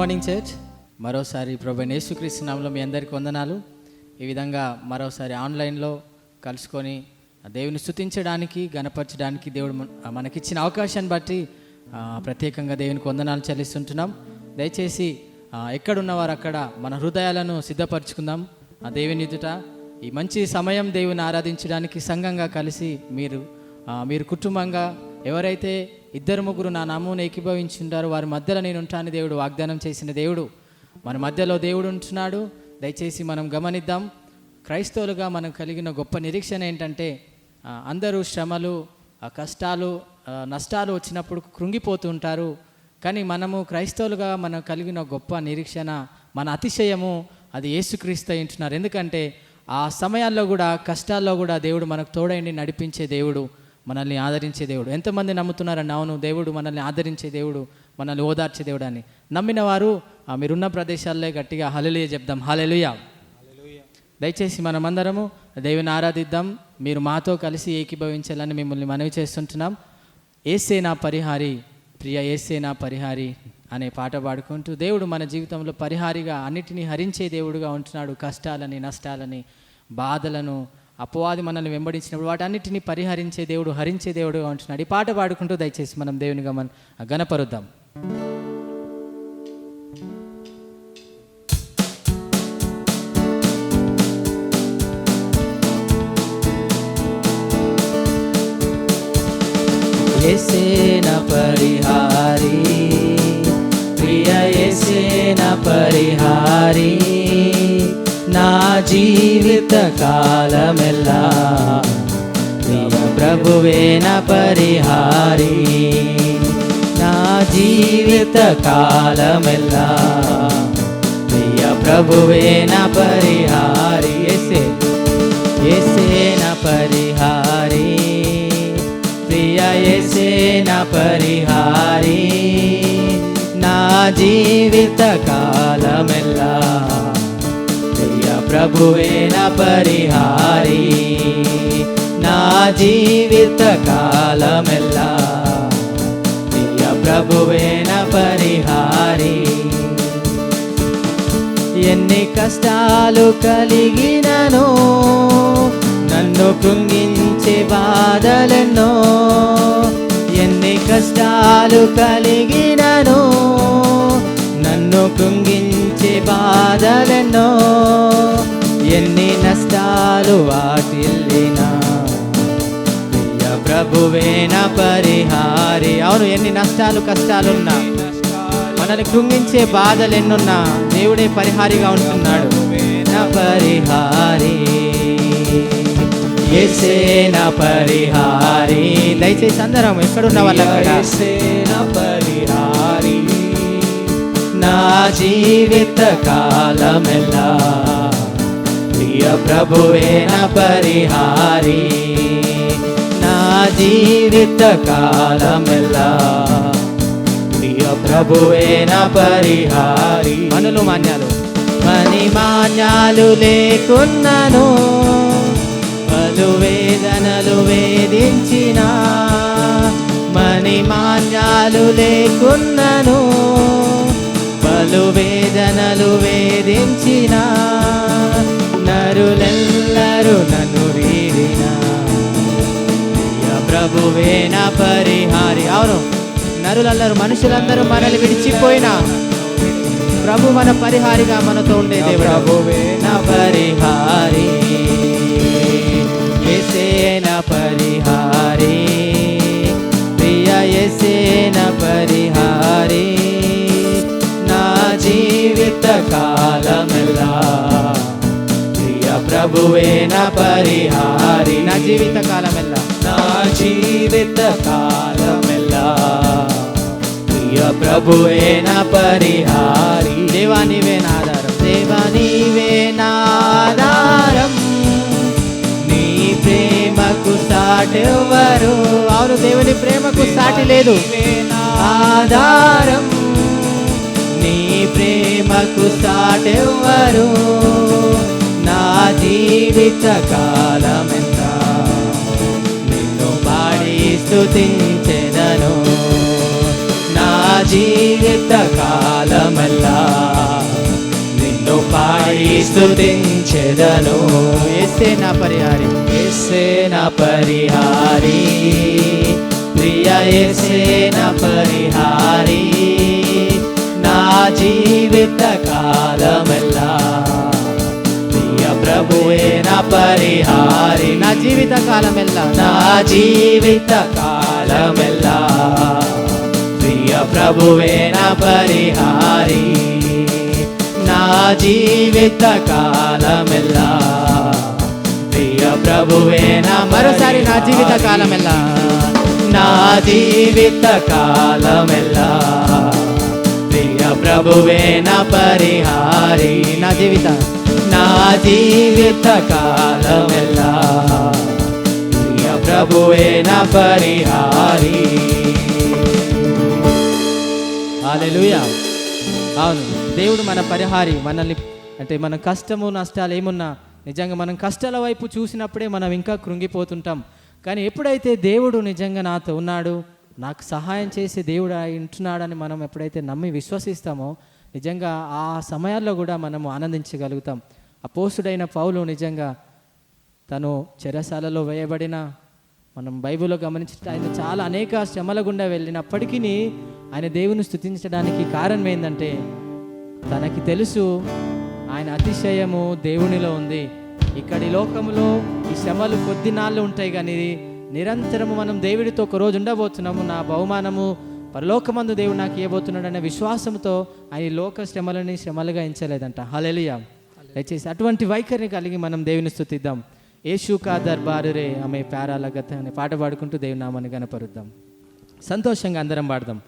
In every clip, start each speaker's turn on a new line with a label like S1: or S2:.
S1: Morning church. మరోసారి ప్రభువైన యేసుక్రీస్తు నామములో మీ అందరికీ వందనాలు. ఈ విధంగా మరోసారి ఆన్లైన్లో కలుసుకొని దేవుని స్తుతించడానికి, గణపరచడానికి దేవుడు మనకిచ్చిన అవకాశాన్ని బట్టి ప్రత్యేకంగా దేవునికి వందనాలు చెల్లిస్తుంటున్నాం. దయచేసి ఎక్కడున్నవారు అక్కడ మన హృదయాలను సిద్ధపరచుకుందాం. ఆ దేవుని ఎదుట ఈ మంచి సమయం దేవుని ఆరాధించడానికి సంఘంగా కలిసి మీరు కుటుంబంగా ఎవరైతే 2-3 నా నామమున ఏకీభవించుంటారో వారి మధ్యలో నేను ఉంటానని దేవుడు వాగ్దానం చేసిన దేవుడు మన మధ్యలో దేవుడు ఉంటున్నాడు. దయచేసి మనం గమనిద్దాం. క్రైస్తవులుగా మనం కలిగిన గొప్ప నిరీక్షణ ఏంటంటే అందరూ శ్రమలు, కష్టాలు, నష్టాలు వచ్చినప్పుడు కృంగిపోతూ ఉంటారు. కానీ మనము క్రైస్తవులుగా మనం కలిగిన గొప్ప నిరీక్షణ, మన అతిశయము అది యేసుక్రీస్తు అంటున్నారు. ఎందుకంటే ఆ సమయాల్లో కూడా, కష్టాల్లో కూడా దేవుడు మనకు తోడైండి నడిపించే దేవుడు, మనల్ని ఆదరించే దేవుడు. ఎంతమంది నమ్ముతున్నారని? అవును, దేవుడు మనల్ని ఆదరించే దేవుడు, మనల్ని ఓదార్చే దేవుడు అని నమ్మిన వారు మీరున్న ప్రదేశాల్లో గట్టిగా హల్లెలూయా చెప్దాం. హల్లెలూయా. దయచేసి మనమందరము దేవుని ఆరాధిద్దాం. మీరు మాతో కలిసి ఏకీభవించాలని మిమ్మల్ని మనవి చేస్తుంటున్నాం. యేసే నా పరిహారి, ప్రియ యేసే నా పరిహారి అనే పాట పాడుకుంటూ దేవుడు మన జీవితంలో పరిహారిగా అన్నిటినీ హరించే దేవుడుగా ఉంటున్నాడు. కష్టాలని, నష్టాలని, బాధలను, అపవాది మనల్ని వెంబడించినప్పుడు వాటన్నిటిని పరిహరించే దేవుడు, హరించే దేవుడుగా ఉంటున్నాడు. ఈ పాట పాడుకుంటూ దయచేసి మనం దేవునిగా గణపరుద్దాం. యేసే నా పరిహారి, ప్రియ యేసే నా పరిహారి, నా జీవిత కాలమెల్లా ప్రియ ప్రభువే నా పరిహారి, నా జీవిత కాలమెల్లా ప్రియ ప్రభువే నా పరిహారి. యేసే నా పరిహారి, ప్రియ యేసే నా పరిహారి, నా జీవిత కాలమెల్లా ప్రియ ప్రభువే నా పరిహారి, నా జీవిత కాలమెల్లా ప్రియ ప్రభువే నా పరిహారి. ఎన్ని కష్టాలు కలిగినను, నన్ను కృంగించే బాధలెన్నో, ఎన్ని కష్టాలు కలిగినను, నన్ను కృంగించే బాధలెన్నో, ఎన్ని నష్టాలు వాటిల్లినా ప్రియ ప్రభువే నా పరిహారి. అవును, ఎన్ని నష్టాలు కష్టాలున్నా, మనల్ని కృంగించే బాధలు ఎన్నున్నా దేవుడే పరిహారిగా ఉంటున్నాడు. నా పరిహారి యేసే నా పరిహారి. దయచేసి అందరం ఎక్కడున్న వాళ్ళ నా పరిహారి, నా జీవిత కాలమెల్లా ప్రియ ప్రభువే నా పరిహారి, నా జీవిత కాలమెల్లా ప్రియ ప్రభువే నా పరిహారి. మనులు మాన్యాలు, మని మాన్యాలు లేకున్నాను, పలు వేదనలు వేధించిన, మని మాన్యాలు లేకున్నాను, పలు వేదనలు వేధించిన, నరులెల్లరూ నన్ను వీడిన ప్రియ ప్రభువే నా పరిహారి. అవును, నరులెల్లరూ, మనుషులందరూ మనల్ని విడిచిపోయినా ప్రభు మన పరిహారిగా మనతో ఉండే దేవుడు. ప్రభువే నా పరిహారి, యేసే నా పరిహారి, ప్రియ యేసే నా పరిహారి, నా జీవిత కాలమెల్లా ప్రియ ప్రభువే నా పరిహారి, నా జీవిత కాలమెల్లా, నా జీవిత కాలమెల్లా ప్రియ ప్రభువే నా పరిహారి. దేవా నీవే నా ఆధారం, దేవా నీవే నా ఆధారం, నీ ప్రేమకు సాటెవ్వరు. అవును, దేవుని ప్రేమకు సాటి లేదు. ఆధారం, నీ ప్రేమకు సాటెవ్వరు, నా జీవిత కాలమెంతా నిన్ను పాడి స్తుతించెదను, నా జీవిత కాలమల్లా నిన్ను పాడి స్తుతించెదను. యేసే నా పరిహారి, యేసే నా పరిహారి, ప్రియ యేసే నా పరిహారి, నా జీవిత కాలమల్లా ప్రియ ప్రభువే నా పరిహారి. నా జీవిత కాలమెల్లా, నా జీవిత కాలమెల్లా ప్రియ ప్రభువే నా పరిహారి. నా జీవిత కాలమెల్లా ప్రియ ప్రభువే నా, మరోసారి నా జీవిత కాలమెల్లా, నా జీవిత కాలమెల్లా ప్రియ ప్రభువే నా పరిహారి. నా జీవిత కాలమెల్లా ప్రియ ప్రభువే నా పరిహారి. హల్లెలూయా. అవును, దేవుడు మన పరిహారి. మనల్ని అంటే మన కష్టము నష్టాలు ఏమున్నా నిజంగా మనం కష్టాల వైపు చూసినప్పుడే మనం ఇంకా కృంగిపోతుంటాం. కానీ ఎప్పుడైతే దేవుడు నిజంగా నాతో ఉన్నాడు, నాకు సహాయం చేసే దేవుడు ఉంటున్నాడని మనం ఎప్పుడైతే నమ్మి విశ్వసిస్తామో నిజంగా ఆ సమయాల్లో కూడా మనము ఆనందించగలుగుతాం. అపోస్తుడైన పౌలు నిజంగా తను చెరసాలలో వేయబడిన, మనం బైబిల్లో గమనించిన ఆయన చాలా అనేక శ్రమల గుండా వెళ్ళినప్పటికీ ఆయన దేవుని స్తుతించడానికి కారణం ఏంటంటే తనకి తెలుసు ఆయన అతిశయము దేవునిలో ఉంది. ఇక్కడి లోకంలో ఈ శ్రమలు కొద్ది నాళ్ళు ఉంటాయి, కానీ నిరంతరము మనం దేవుడితో ఒక రోజు ఉండబోతున్నాము. నా బహుమానము పరలోకమందు దేవుడు నాకు ఇవ్వబోతున్నాడు అనే విశ్వాసంతో ఆయన లోక శ్రమలని శ్రమలుగా ఎంచలేదంట. హల్లెలూయా. దయచేసి అటువంటి వైఖరిని కలిగి మనం దేవుని స్తుతిద్దాం. యేసు కా దర్బారు రే ఆమె ప్యారాల గత అనే పాట పాడుకుంటూ దేవుని నామాన్ని గణపరుద్దాం. సంతోషంగా అందరం పాడదాం.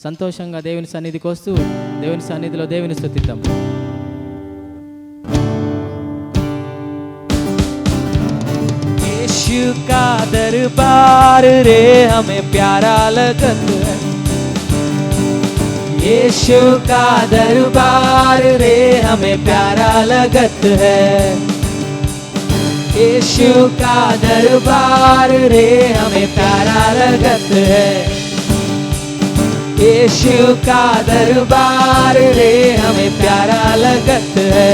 S1: సంతోషంగా దేవుని సన్నిధికి వస్తూ దేవుని సన్నిధిలో దేవుని స్తుతిద్దాం. యేసు కా దర్బార్ రే హమే ప్యారా लगत है, यीशु का दरबार रे हमें प्यारा लगत है, यीशु का दरबार रे हमें प्यारा लगत है, यीशु का दरबार रे हमें प्यारा लगत है,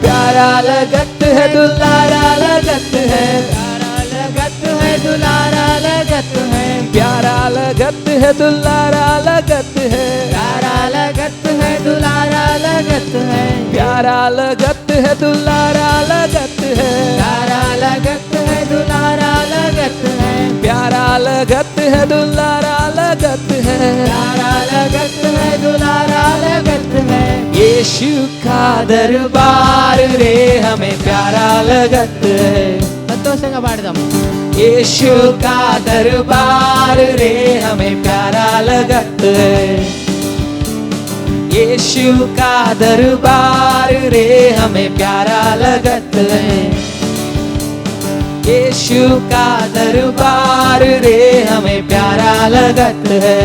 S1: प्यारा लगत है दुलारा लगत है, प्यारा लगत है दुलारा लगत है, प्यारा लगत है दुलारा लगत है, प्यारा लगत है दुलारा लगत है, प्यारा लगत है दुलारा लगत है, प्यारा लगत है दुलारा लगत है, प्यारा लगत है दुलारा लगत है, प्यारा लगत है दुलारा लगत है, यीशु का दरबार रे हमें प्यारा लगत है. संतोषంగా పాడదాం. यीशु का दरबार रे हमें प्यारा लगत है, यीशु का दरबार रे हमें प्यारा लगत है, यीशु का दरबार रे हमें प्यारा लगत है.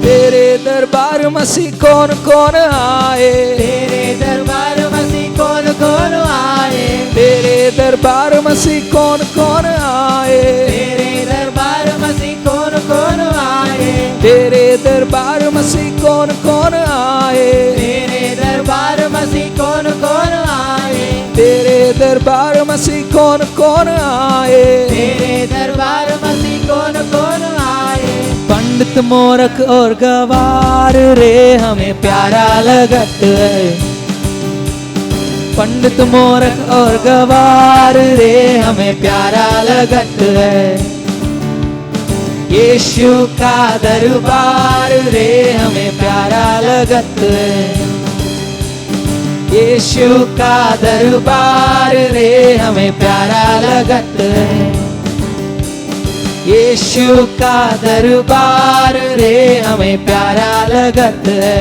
S1: तेरे दरबार मसीह कौन कौन आए, तेरे दरबार मसीह कौन कौन आए, तेरे दरबार मसीह कौन कौन आए, तेरे दरबार मसीह कौन कौन आए, तेरे दरबार मसीह कौन कौन आए, तेरे दरबार मसीह कौन कौन आए, तेरे दरबार मसीह कौन कौन आए, तेरे दरबार मसीह कौन कौन आए. पंडित मोरक और गवार रे हमें प्यारा लगत है, पंडित मोरक और गवार रे हमें प्यारा लगत है, यीशु का दरबार रे हमें प्यारा लगत है, यीशु का दरबार रे हमें प्यारा लगत है, यीशु का दरबार रे हमें प्यारा लगत है,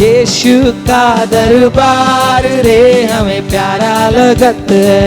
S1: यीशु का दरबार रे हमें प्यारा लगत है.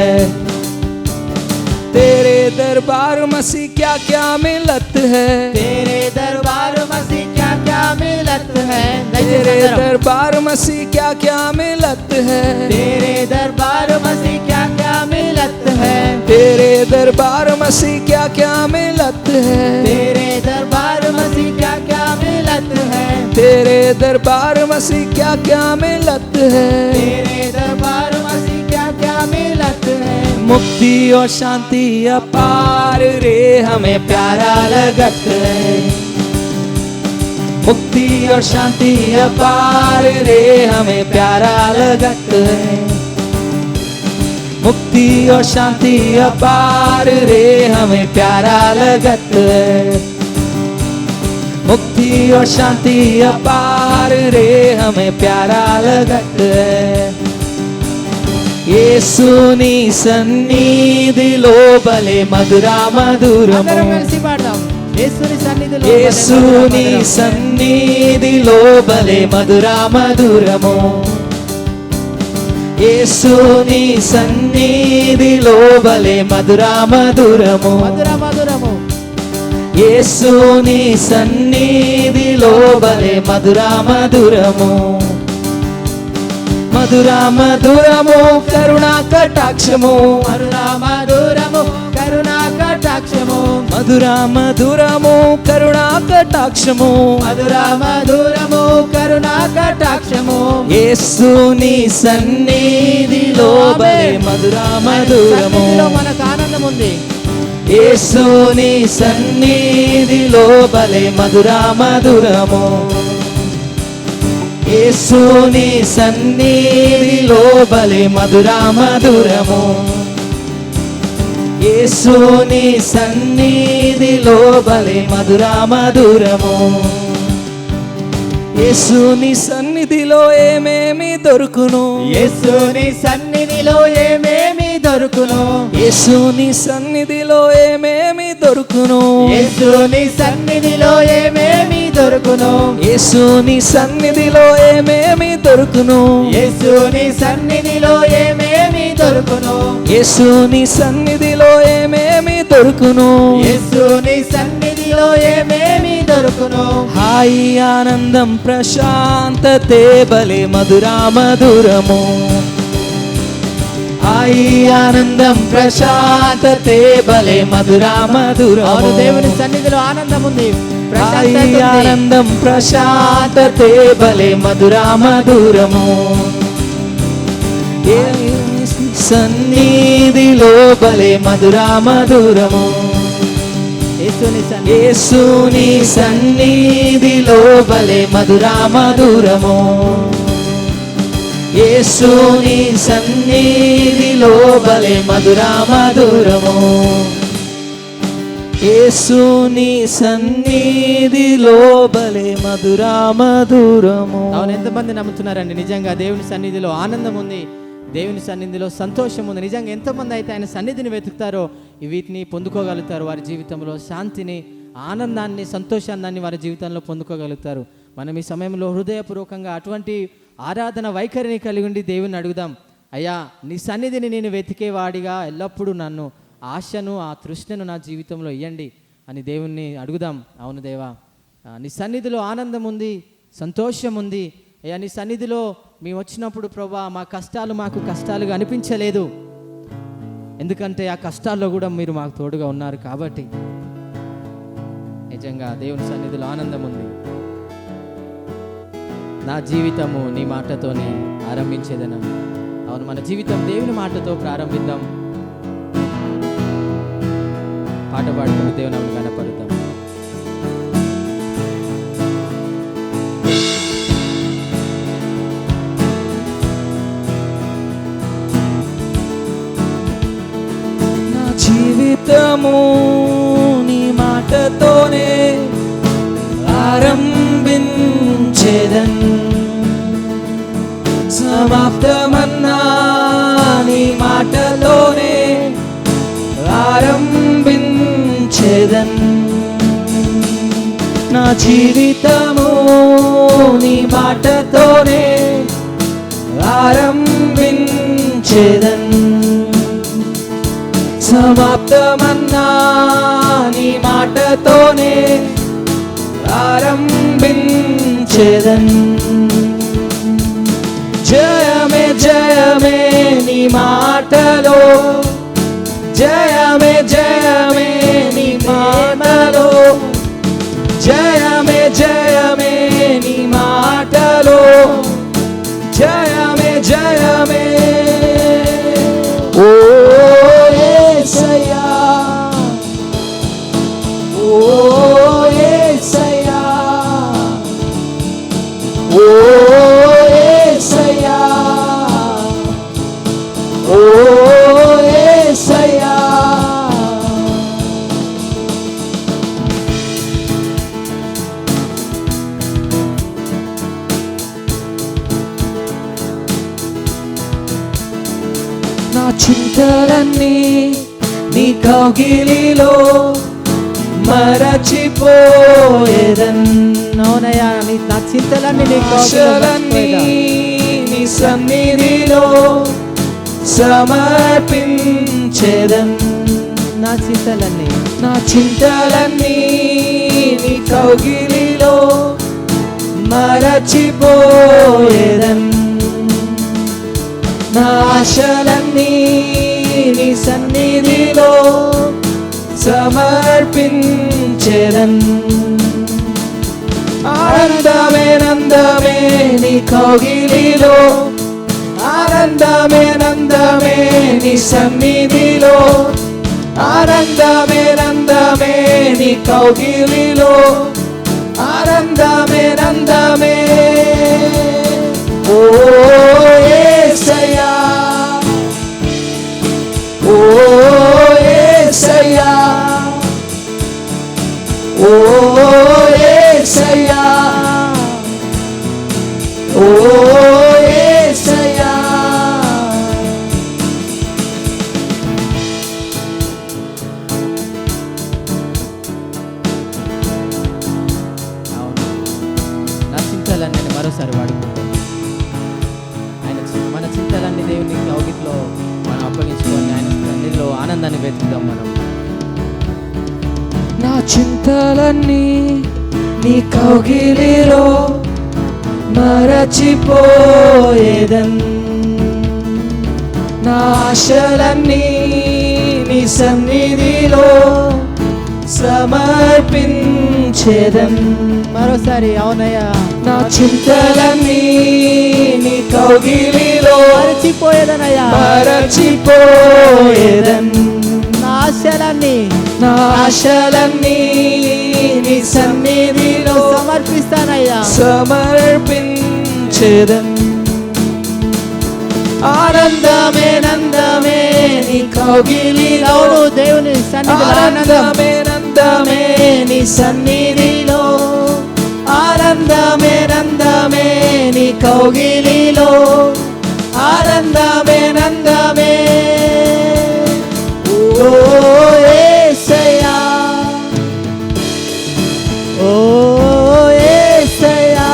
S1: तेरे दरबार मसीह क्या क्या मिलत है, तेरे दरबार मसीह क्या क्या मिलत है, तेरे दरबार मसीह क्या क्या मिलत है, तेरे दरबार मसीह क्या क्या मिलत मिलत है।
S2: तेरे दरबार मसीह क्या क्या मिलत है।
S1: तेरे दरबार मसीह क्या क्या मिलत है।
S2: तेरे दरबार मसीह क्या क्या मिलत है।
S1: तेरे दरबार मसीह क्या क्या मिलत है।
S2: मुक्ति और शांति अपार रे हमें प्यारा लगत है। मुक्ति और शांति अपार रे हमें प्यारा लगत है। मुक्ति और शांति अपार रे हमें प्यारा लगत है। मुक्ति और शांति अपार रे हमें प्यारा लगत है। యేసుని సన్నిధిలో బలే మధురా మధురము.
S1: అందరం కలిసి పాడదాం. యేసుని సన్నిధిలో
S2: యేసుని సన్నిధిలో బలే మధురా మధురము. యేసుని సన్నిధిలో బలే మధురా మధురము.
S1: మధుర మధురము.
S2: యేసుని సన్నిధిలో బలే మధురా మధురము. మధురా మధురము కరుణా కటాక్షము.
S1: మధురా మధురము కరుణా కటాక్షము.
S2: మధురా మధురము కరుణా కటాక్షము.
S1: మధురా మధురము కరుణా కటాక్షము.
S2: యేసుని సన్నిధిలో బలే మధురా మధురము.
S1: మనకు ఆనందం ఉంది.
S2: యేసుని సన్నిధిలో బలే మధురా మధురము. యేసుని సన్నిధిలో బలే మధురా మధురము. యేసుని సన్నిధిలో బలే మధురా మధురము. యేసుని సన్నిధిలో ఏమేమి దొరుకును.
S1: యేసుని సన్నిధిలో ఏమేమి దొరుకును.
S2: యేసుని సన్నిధిలో ఏమేమి దొరుకును.
S1: యేసుని సన్నిధిలో ఏమేమి దొరుకును.
S2: యేసుని సన్నిధిలో ఏమేమి దొరుకును.
S1: యేసుని సన్నిధిలో ఏమేమి దొరుకును.
S2: యేసుని సన్నిధిలో ఏమేమి దొరుకును.
S1: యేసుని సన్నిధిలో ఏమేమి దొరుకును.
S2: హాయి ఆనందం ప్రశాంతతే బలే మధురా మధురము. హాయి ఆనందం ప్రశాంతతే బలే మధురా మధురము.
S1: దేవుని సన్నిధిలో ఆనందం ఉంది.
S2: హాయి ఆనందం ప్రశాంతతే బలే మధురా మధురము. సన్నిధిలో బలే మధురా మధురము. యేసుని సన్నిధిలో బలే మధురా మధురము. యేసుని సన్నిధిలో బలే మధురా మధురము. యేసుని సన్నిధిలో బలే మధురా మధురము.
S1: అవును, ఎంతమంది నమ్ముతున్నారండి? నిజంగా దేవుని సన్నిధిలో ఆనందం ఉంది, దేవుని సన్నిధిలో సంతోషం ఉంది. నిజంగా ఎంతమంది అయితే ఆయన సన్నిధిని వెతుకుతారో వీటిని పొందుకోగలుగుతారు. వారి జీవితంలో శాంతిని, ఆనందాన్ని, సంతోషాన్ని వారి జీవితంలో పొందుకోగలుగుతారు. మనం ఈ సమయంలో హృదయపూర్వకంగా అటువంటి ఆరాధన వైఖరిని కలిగి ఉండి దేవుని అడుగుదాం. అయ్యా, నీ సన్నిధిని నేను వెతికేవాడిగా ఎల్లప్పుడూ నన్ను ఆశను, ఆ తృష్ణను నా జీవితంలో ఇయ్యండి అని దేవుణ్ణి అడుగుదాం. అవును దేవా, నీ సన్నిధిలో ఆనందం ఉంది, సంతోషం ఉంది. అయ్యా, నీ సన్నిధిలో మేము వచ్చినప్పుడు ప్రభా మా కష్టాలు మాకు కష్టాలుగా అనిపించలేదు. ఎందుకంటే ఆ కష్టాల్లో కూడా మీరు మాకు తోడుగా ఉన్నారు కాబట్టి నిజంగా దేవుని సన్నిధిలో ఆనందం ఉంది. నా జీవితము నీ మాటతోనే ఆరంభించేదనం. అవును, మన జీవితం దేవుని మాటతో ప్రారంభిద్దాం. పాట పాడుకుని దేవుని కనపడతాం.
S2: నా జీవితము నీ మాటతోనే ఆరంభించేదన్. సమాప్తమన్నా నీ మాటలోనే ఆరంభించేదన్. నా జీవితము నీ మాటతోనే ఆరంభించేదన్. సమాప్తమన్నా నీ మాటతోనే ఆరంభించేదన్. జయమే జయమే నీ మాటలో జయమే జయమే నీ మాటలో, జయమే జయమే నీ మాటలో, జయమే జయమే. ఓ యేసయ్యా, ఓ యేసయ్యా, ఓ యేసయ్యా, ఓ యేసయ్యా. నా చింతలన్నీ నీ కౌగిలిలో మరచిపోయేదన్.
S1: అవునయ్యా, నా చింతలన్నీ నీ
S2: ఆశలన్నీ నీ సన్నిధిలో సమర్పించేదన్.
S1: నా చింతలన్నీ,
S2: నా చింతలన్నీ నీ కౌగిలిలో మరచిపోయేదన్. నా ఆశలన్నీ నీ సన్నిధిలో సమర్పించేదన్. ఆనందమే నందమే నీ కౌగిలిలో, ఆనందమే నందమే నీ సన్నిధిలో, ఆనందమే నందమే నీ కౌగిలిలో, ఆనందమే నందమే. ఓ యేసయ్యా, ఓ యేసయ్యా, ఓ యేసయ్యా, ఓ యేసయ్యా.
S1: అవును, నా చింతలన్నీ మరోసారి వాడుకుంటాం. మన చింతలన్నీ దేవుని కౌగిట్లో మనం అప్పగించుకొని ఆయన సన్నిధిలో ఆనందాన్ని వెతుకుదాం మనం.
S2: నా చింతలన్నీ నీ కౌగిలిలో మరచిపోయేదన్. నా ఆశలన్నీ నీ సన్నిధిలో సమర్పించేదన్.
S1: మరోసారి అవునయ్యా,
S2: నా చింతలన్నీ నీ కౌగిలిలో
S1: మరచిపోయేదనయ్యా,
S2: మరచిపోయేదన్.
S1: నా ఆశలన్నీ,
S2: నా ఆశలన్నీ నీ సన్నిధిలో
S1: సమర్పిస్తానయ్యా,
S2: సమర్పించేదన్. ఆనందమే నందమే నీ కౌగిలిలో,
S1: అవును దేవుని సన్నిధిలో ఆనందం,
S2: ఆనందమే నందమే నీ సన్నిధిలో, ఆనందమే నందమే నీ కౌగిలిలో, ఆనందమే నందమే. ఓ యేసయ్యా,
S1: ఓ యేసయ్యా,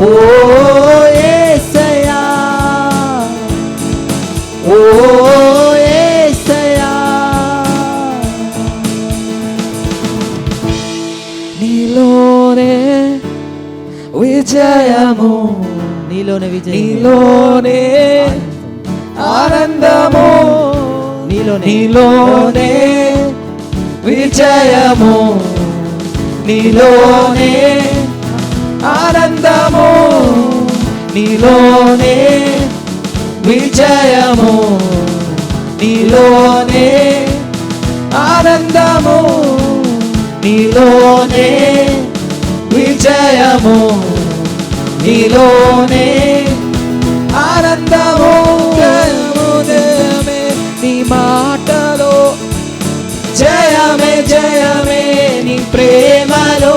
S2: ఓ యేసయ్యా, ఓ
S1: యేసయ్యా.
S2: నీలోనే విజయము,
S1: నీలోనే విజయం,
S2: నీలోనే ఆనందము, నీలోనే విజయము, నీలోనే ఆనందము, నీలోనే విజయము, నీలోనే ఆనందము, నీలోనే విజయము, నీలోనే ఆనందము. జయమే నీ మాటలో, జయమే జయమే నీ ప్రేమలో,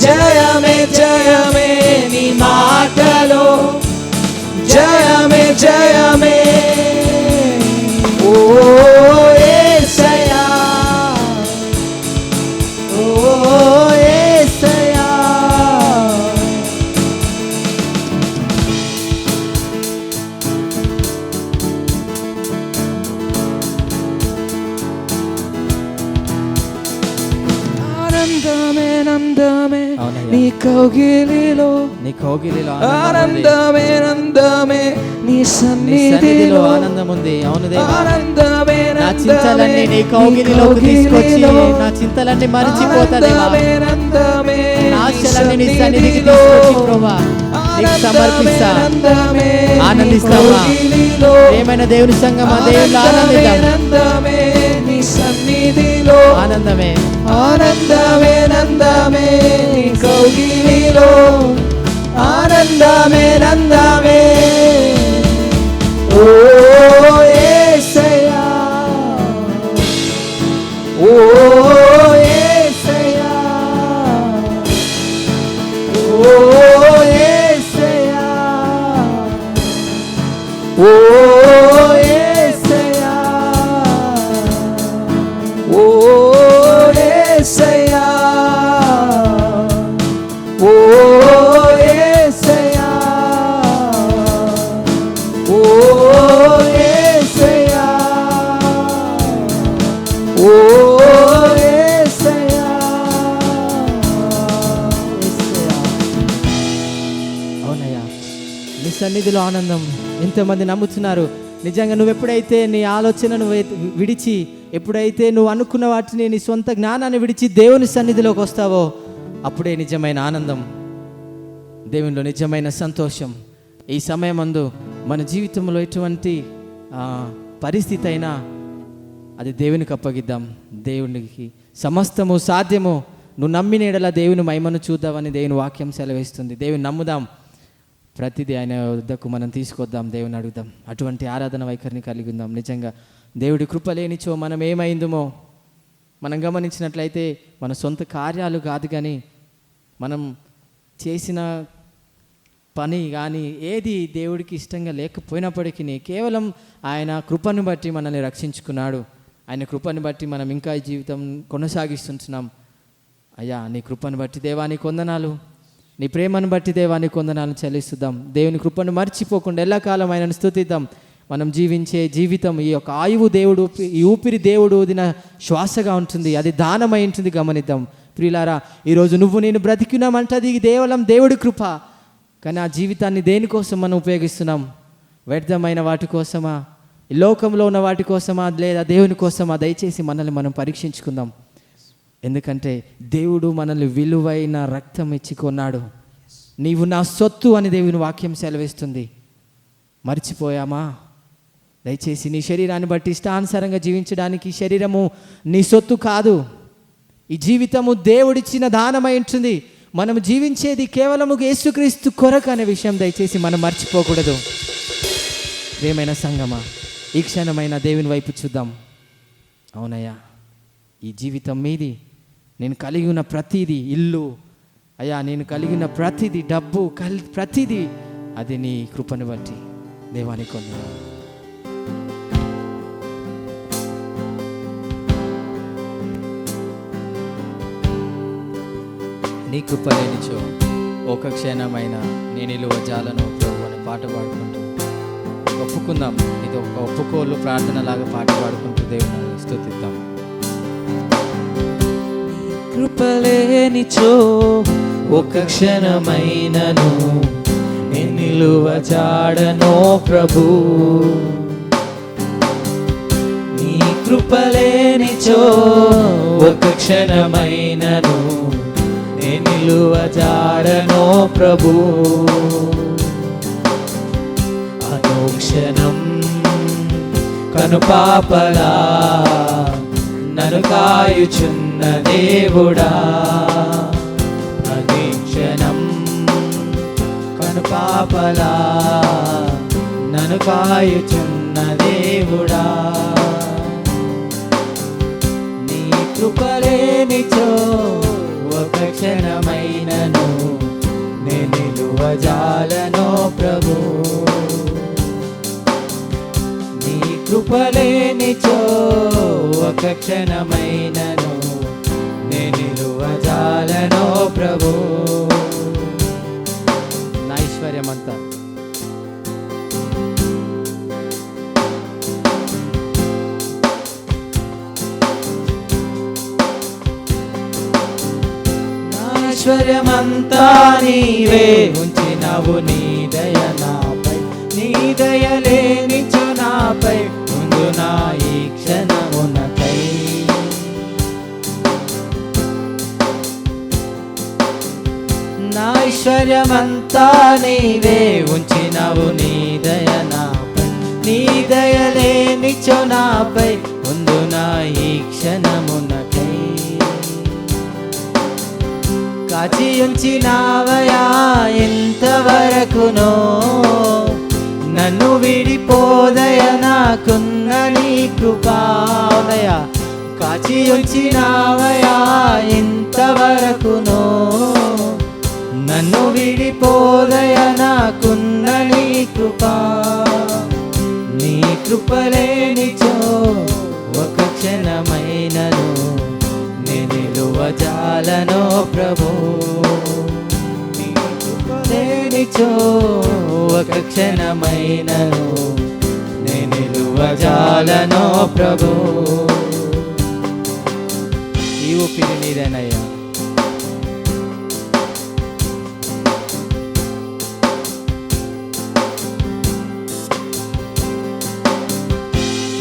S2: జయమే జయమే నీ మాటలో, జయమే జయమే. ఓ యేసయ్యా, ఓ యేసయ్యా. ఆనందమే నందమే
S1: అవునయ్యా.
S2: నీ కౌగిలిలో
S1: నీ కౌగిలిలో
S2: ఆనందమే నందమే నీ
S1: సన్నిధిలో
S2: సన్నిధిలో
S1: ఆనందం ఉంది. అవును దేవా,
S2: ఆనందమే
S1: నా చింతలన్నీ నీ కౌగిలిలోకి తీసుకొచ్చి నా చింతలన్నీ మరిచిపోతా దేవా. నా ఆశలన్నీ నీ సన్నిధికి తీసుకొచ్చి ప్రభువా నీకు సమర్పిస్తా. ఆనందిస్తావా? ఏమైనా దేవుని సంగమా, దేవుళ్ళు ఆనందిద్దాం.
S2: నీ సన్నిధిలో
S1: ఆనందమే
S2: ఆనందమే నందమే నీ కౌగిలిలో ఆనందమే నందమే ఓ యేసయ్యా ఓ యేసయ్యా ఓ యేసయ్యా ఓ యేసయ్యా ఓ యేసయ్యా ఓ యేసయ్యా ఓ యేసయ్యా ఓ యేసయ్యా.
S1: అవునయ్యా, నీ సన్నిధిలో ఆనందం. ఎంతమంది నమ్ముతున్నారు? నిజంగా నువ్వు ఎప్పుడైతే నీ ఆలోచనను విడిచి, ఎప్పుడైతే నువ్వు అనుకున్న వాటిని, నీ సొంత జ్ఞానాన్ని విడిచి దేవుని సన్నిధిలోకి వస్తావో అప్పుడే నిజమైన ఆనందం, దేవునిలో నిజమైన సంతోషం. ఈ సమయమందు మన జీవితంలో ఎటువంటి పరిస్థితి అయినా అది దేవునికి అప్పగిద్దాం. దేవునికి సమస్తము సాధ్యము. నువ్వు నమ్మిన ఎడల దేవుని మహిమను చూద్దామని దేవుని వాక్యం సెలవిస్తుంది. దేవుని నమ్ముదాం, ప్రతిదీ ఆయన వద్దకు మనం తీసుకొద్దాం, దేవుని అడుగుదాం. అటువంటి ఆరాధన వైఖరిని కలిగి ఉందాం. నిజంగా దేవుడి కృప లేనిచో మనం ఏమైందుమో మనం గమనించినట్లయితే మన సొంత కార్యాలు కాదు, కానీ మనం చేసిన పని కానీ ఏది దేవుడికి ఇష్టంగా లేకపోయినప్పటికీ కేవలం ఆయన కృపను బట్టి మనల్ని రక్షించుకున్నాడు. ఆయన కృపను బట్టి మనం ఇంకా ఈ జీవితం కొనసాగిస్తుంటున్నాం. అయ్యా, నీ కృపను బట్టి దేవానికి వందనాలు, నీ ప్రేమను బట్టి దేవానికి వందనాలను చెల్లిస్తున్నాం. దేవుని కృపను మర్చిపోకుండా ఎల్లకాలం ఆయనను స్తుతిద్దాం. మనం జీవించే జీవితం, ఈ యొక్క ఆయువు దేవుడు, ఈ ఊపిరి దేవుడు దిన శ్వాసగా ఉంటుంది, అది దానమై ఉంటుంది. గమనిద్దాం ప్రియులారా, ఈరోజు నువ్వు నేను బ్రతికినామంటది కేవలం దేవుడి కృప. కానీ ఆ జీవితాన్ని దేనికోసం మనం ఉపయోగిస్తున్నాం? వ్యర్థమైన వాటి కోసమా, ఈ లోకంలో ఉన్న వాటి కోసమా, లేదా దేవుని కోసమా? దయచేసి మనల్ని మనం పరీక్షించుకుందాం. ఎందుకంటే దేవుడు మనల్ని విలువైన రక్తం ఇచ్చి కొన్నాడు. నీవు నా సొత్తు అని దేవుని వాక్యం సెలవిస్తుంది. మర్చిపోయామా? దయచేసి నీ శరీరాన్ని బట్టి ఇష్టానుసారంగా జీవించడానికి శరీరము నీ సొత్తు కాదు. ఈ జీవితము దేవుడిచ్చిన దానమై ఉంటుంది. మనం జీవించేది కేవలము యేసుక్రీస్తు కొరకు అనే విషయం దయచేసి మనం మర్చిపోకూడదు. ప్రియమైన సంగమా, ఈ క్షణమైన దేవుని వైపు చూద్దాం. అవునయ్యా, ఈ జీవితం మీది. నేను కలిగి ఉన్న ప్రతిదీ, ఇల్లు అయ్యా, నేను కలిగిన ప్రతిదీ, డబ్బు ప్రతిదీ అది నీ కృపను బట్టి. దేవానికి వందనాలు. నీ కృప లేనిచో ఒక క్షణమైన నేను నిలువ జాలను ప్రభు అని పాట పాడుకుంటూ ఒప్పుకుందాం. ఇది ఒక ఒప్పుకోలు ప్రార్థనలాగా పాట పాడుకుంటూ దేవుని స్తుతిద్దాం.
S2: కృపలేనిచో ఒక క్షణమైనను నేను నిలువ జాడనో ప్రభు. నీ కృపలేనిచో ఒక క్షణమైనను నేను నిలువ జాడనో ప్రభు. అనుక్షణం కనుపాపలా నన్ను కాయుచున్న దేవుడా, ప్రతిక్షణం కనుపాపలా నన్ను కాయుచున్న దేవుడా. నీ కృపలేనిచో ఒక క్షణమైనను నేను నిలువ జాలనో ప్రభు. నీ కృపలేనిచో ఒక క్షణమైనను నేను నిలువ జాలనో ప్రభు.
S1: నా ఐశ్వర్యమంతా
S2: ఐశ్వర్యమంతా నీవే ఉంచినావు నీ దయ నాపై, నీ దయ లేనిచో నాపై ముందు నా ఈ క్షణమునకై. నా ఐశ్వర్యమంతా నీవే ఉంచినావు నీ దయ నాపై, నీ దయ లేనిచో నాపై ముందు నా ఈ క్షణమునకై. కాచి ఉంచినావయా ఎంతవరకునో, నన్ను విడిపోదయ నాకున్న నీ కృపాదయ. కాచి ఉంచినావయా ఎంతవరకునో, నన్ను విడిపోదయ నాకున్న నీ కృపా. నీ కృపలేనిచో ఒక క్షణమైనను నిలువజాలను ప్రభు. నీ కృపలేనిచో ఒక క్షణమైనను నిలువజాలను ప్రభు. ఈ ఊపిరి నీదేనయ్యా,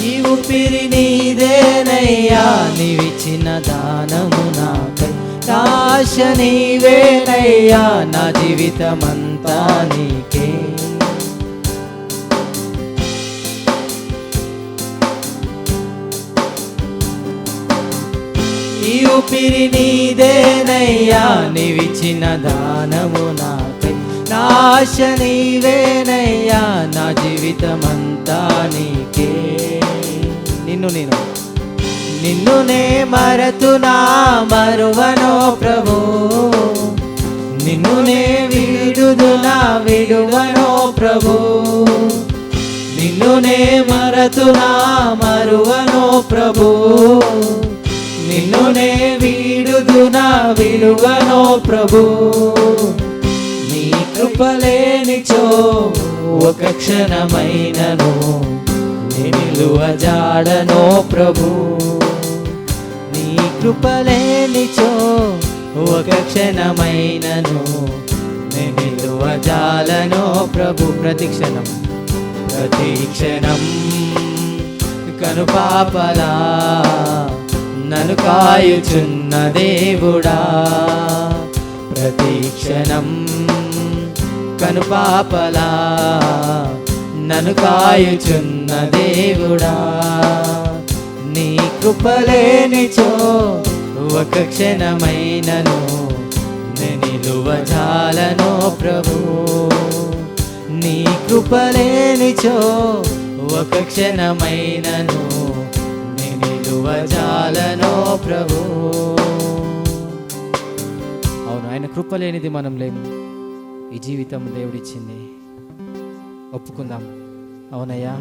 S2: ఈ ఊపిరి నీదేనయ్యా, నీవిచ్చిన దానము నాకై. ఆశ నీవేనయ్యా, నా జీవితమంతా నీకే. ఈ ఊపిరి నీదేనయ్యా, నీవిచ్చిన దానము నాకై. ఆశ నీవేనయ్యా, నా జీవితమంతా నీకే. నిన్ను నే మరతునా మరువనో ప్రభు, నిన్ను నే విడుదునా విడువనో ప్రభు. నిన్ను నే మరతునా మరువనో ప్రభు, నిన్ను నే విడుదునా విడువనో ప్రభు. నీ కృపలేనిచో ఒక క్షణమైనను నిలువజాడనో ప్రభు. నీ కృపలేనిచో ఒక క్షణమైనను నిలువజాలనో ప్రభు. ప్రతిక్షణం ప్రతిక్షణం కనుపాపలా నన్ను కాయుచున్న దేవుడా. ప్రతిక్షణం కనుపాపలా నన్ను కాయుచున్న దేవుడా. నీ కృపలేనిచో ఒక క్షణమైనను నిలువజాలను ప్రభు. నీ కృపలేనిచో ఒక క్షణమైనను నిలువజాలను ప్రభు. అవును, ఆయన కృపలేనిది మనం లేము. ఈ జీవితం దేవుడిచ్చింది, ఒప్పుకుందాం. అవునయ్యా,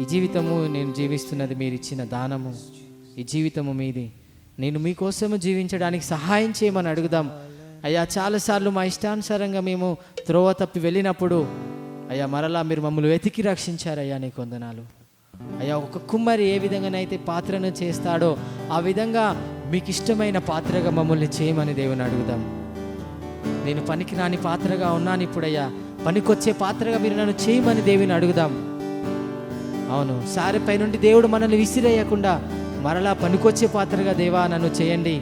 S2: ఈ జీవితము నేను జీవిస్తున్నది మీరు ఇచ్చిన దానము. ఈ జీవితము మీది, నేను మీకోసము జీవించడానికి సహాయం చేయమని అడుగుదాం. అయ్యా, చాలాసార్లు మా ఇష్టానుసారంగా మేము త్రోవ తప్పి వెళ్ళినప్పుడు అయ్యా మరలా మీరు మమ్మల్ని వెతికి రక్షించారయ్యా, నీకు వందనాలు. అయ్యా, ఒక కుమ్మరి ఏ విధంగానైతే పాత్రను చేస్తాడో ఆ విధంగా మీకు ఇష్టమైన పాత్రగా మమ్మల్ని చేయమని దేవుని అడుగుదాం. నేను పనికిరాని పాత్రగా ఉన్నాను, ఇప్పుడయ్యా పనికొచ్చే పాత్రగా మీరు నన్ను చేయమని దేవుని అడుగుదాం. అవును, సారెపై నుండి దేవుడు మనల్ని విసిరేయకుండా మరలా పనికొచ్చే పాత్రగా దేవా నన్ను చేయండి.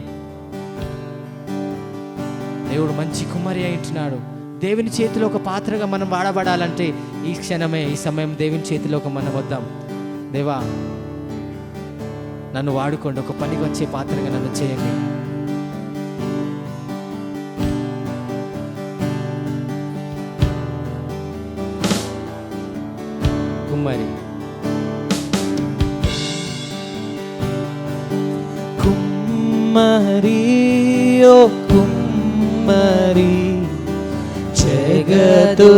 S2: దేవుడు మంచి కుమ్మరి అంటున్నాడు. దేవుని చేతిలో ఒక పాత్రగా మనం వాడబడాలంటే ఈ క్షణమే, ఈ సమయం దేవుని చేతిలోకి మనం వద్దాం. దేవా నన్ను వాడుకోండి, ఒక పనికి వచ్చే పాత్రగా నన్ను చేయండి. కుమ్మరి కుమ్మరి ఓ కుమ్మరి, జగదుత్పత్తిదారి.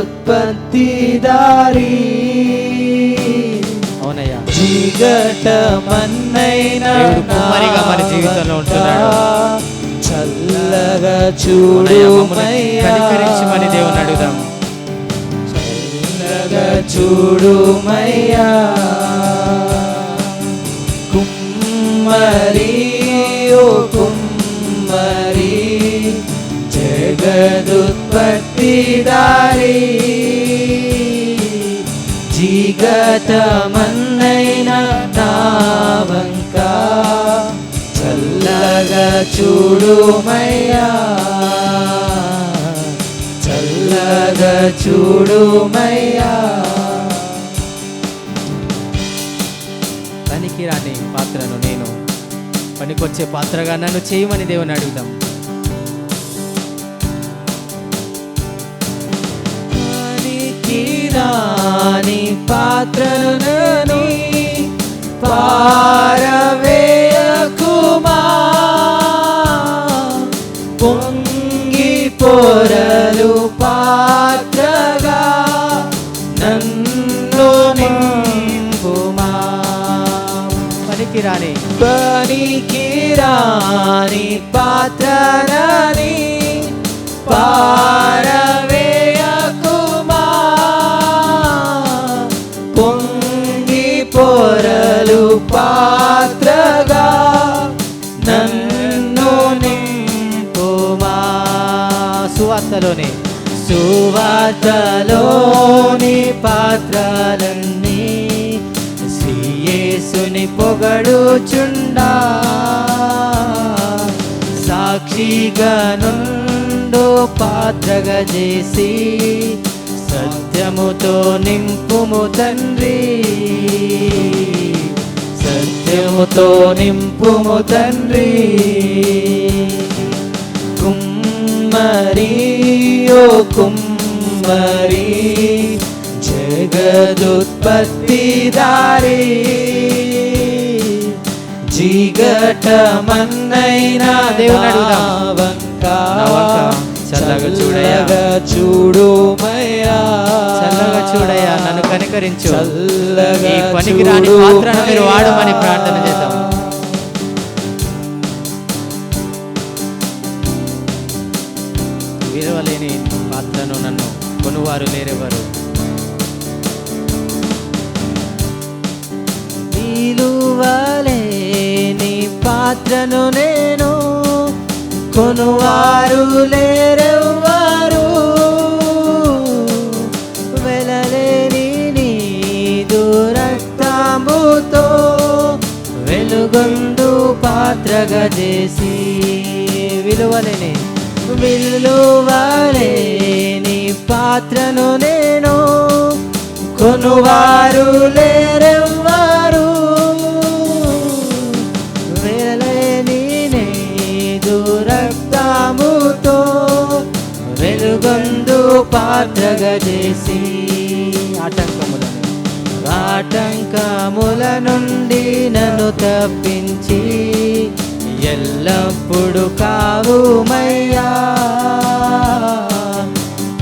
S2: అవునయ్యా, జిగటమన్నైనా కుమ్మరిగా మన జీవితంలో ఉంటున్నాడు. చల్లగా చూడుమయ్యా, కనికరించమని దేవుని అడుగుదాం. చల్లగా చూడుమయ్యా, కుమ్మరి ఓ కుమ్మరి, జగదుత్పత్తిదారి జీగతమన్నైన నా వంక చల్లగా చూడుమయ్యా, చల్లగా చూడుమయ్యా. పనికిరాని పాత్రను నేను పనికొచ్చే పాత్రగా నన్ను చేయమని దేవుని అడుగుదాం. పనికిరాని పాత్రను నేను పారవేయకుమా, పొంగి పొరలు పాత్రగా నన్ను నింపుమా. పనికిరాని పాత్రని పారవేయకుమా, పొంగి పొరలు పాత్రగా నన్ను నింపుమా. సువార్తలోని పాత్రలన్నీ యేసుని పొగడుచుండా, సాక్షిగా నుండు పాత్రగా చేసి సత్యముతో నింపుము తండ్రి, సత్యముతో నింపుము తండ్రి. కుమ్మరి ఓ కుమ్మరి జగదుత్పత్తిదారి జీగటమన్నైన దేవుని వంక చల్లగా చూడుమయ్యా, చల్లగా చూడయ్యా, నన్ను కనికరించు. ఈ పనికిరాని పాత్రను మీరు వాడమని ప్రార్థన చేద్దాం. విలువలేని పాత్రను నన్ను కొనువారు లేరెవరు. విలువలేని పాత్రను నేను కొనువారు లేరెవ్వరు, వెలలేని నీదు రక్తముతో వెలుగొందు పాత్రగా చేసి. విలువలేని పాత్రను నేను కొనువారు లేరెవ్వరు, వెలలేని నీదు రక్తముతో వెలుగొందు పాత్రగా చేసి. ఆటంకముల నుండి నన్ను తప్పించి ఎల్లప్పుడు కావుమయ్యా,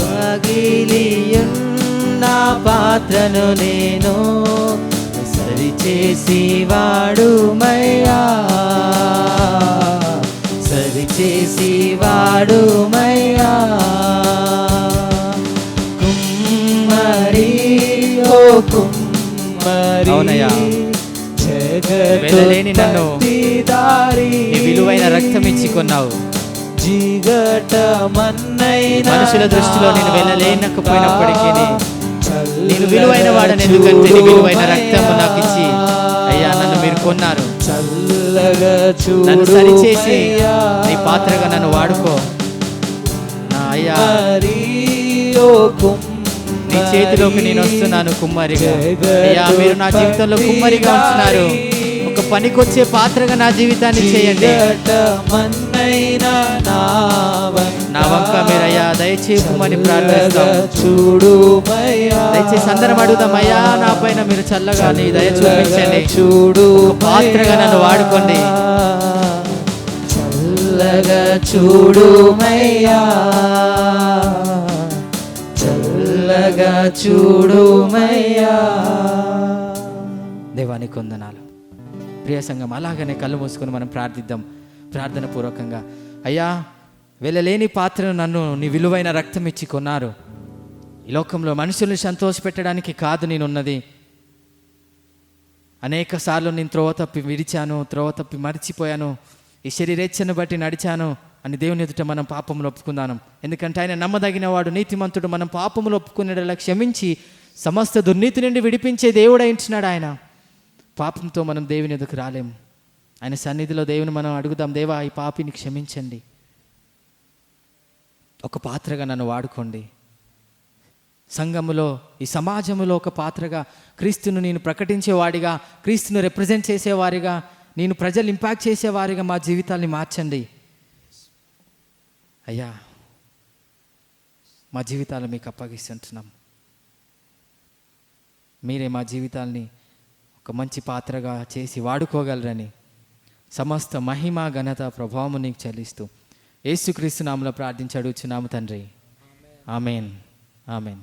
S2: పగిలియున్న పాత్రను నేను సరిచేసి వాడుమయ్యా, సరిచేసి వాడుమయ్యా. కుమ్మరి ఓ కుమ్మరి వెలలేని నన్ను నీ విలువైన రక్తం ఇచ్చి కొన్నావు. మనుషుల దృష్టిలో నేను వెళ్ళలేనకపోయినప్పటికీ నేను విలువైన వాడని, ఎందుకంటే నీ విలువైన రక్తం నాకు ఇచ్చి అయ్యా నన్ను మీరు కొన్నారు. నన్ను సరిచేసి నీ పాత్రగా నన్ను వాడుకో నా అయ్యా. నీ చేతిలోకి నేను వస్తున్నాను కుమ్మరిగా. అయ్యా మీరు నా జీవితంలో కుమ్మరిగా ఉంటున్నారు, ఒక పనికొచ్చే పాత్రగా నా జీవితాన్ని చేయండి. నా వంక మీరు అయ్యా దయచేయమని ప్రార్థిస్తాం. దయచేసి అందరం అడుగుదాం, అయ్యా నా పైన మీరు చల్లగా నీ దయ చూపించండి, పాత్రగా నన్ను వాడుకోండి. చల్లగా చూడుమయ్యా, చల్లగా చూడుమయ్యా. దేవానికి వందనాలు. ప్రియ సంఘం, అలాగనే కళ్ళు మూసుకొని మనం ప్రార్థిద్దాం ప్రార్థన పూర్వకంగా. అయ్యా వెళ్ళలేని పాత్రను నన్ను నీ విలువైన రక్తం ఇచ్చి కొన్నారు. ఈ లోకంలో మనుషుల్ని సంతోషపెట్టడానికి కాదు నేనున్నది. అనేక సార్లు నేను త్రోవ తప్పి విడిచాను, త్రోవ తప్పి మర్చిపోయాను, ఈ శరీరేచ్ఛను బట్టి నడిచాను. అని దేవుని ఎదుట మనం పాపములు ఒప్పుకుందాం. ఎందుకంటే ఆయన నమ్మదగిన వాడు, నీతిమంతుడు. మనం పాపములు ఒప్పుకునేలా క్షమించి సమస్త దుర్నీతి నుండి విడిపించే దేవుడు అయింటున్నాడు ఆయన. పాపంతో మనం దేవుని ఎదుకు రాలేము. ఆయన సన్నిధిలో దేవుని మనం అడుగుదాం, దేవా ఈ పాపిని క్షమించండి, ఒక పాత్రగా నన్ను వాడుకోండి. సంఘములో, ఈ సమాజంలో ఒక పాత్రగా క్రీస్తును నేను ప్రకటించేవాడిగా, క్రీస్తును రిప్రజెంట్ చేసేవారిగా, నేను ప్రజలు ఇంపాక్ట్ చేసేవారిగా మా జీవితాల్ని మార్చండి అయ్యా. మా జీవితాలు మీకు అప్పగిస్తుంటున్నాం. మీరే మా జీవితాల్ని ఒక మంచి పాత్రగా చేసి వాడుకోగలరని సమస్త మహిమ ఘనత ప్రభావము నీకు చెల్లిస్తూ యేసుక్రీస్తు నామములో ప్రార్థించి అడుగుచున్నాము తండ్రి. ఆమేన్, ఆమేన్.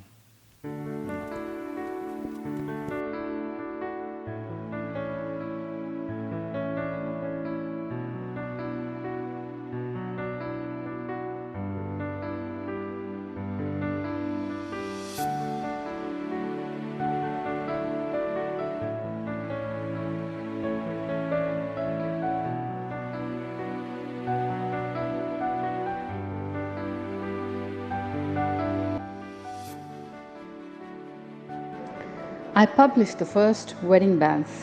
S3: I published the first wedding banns,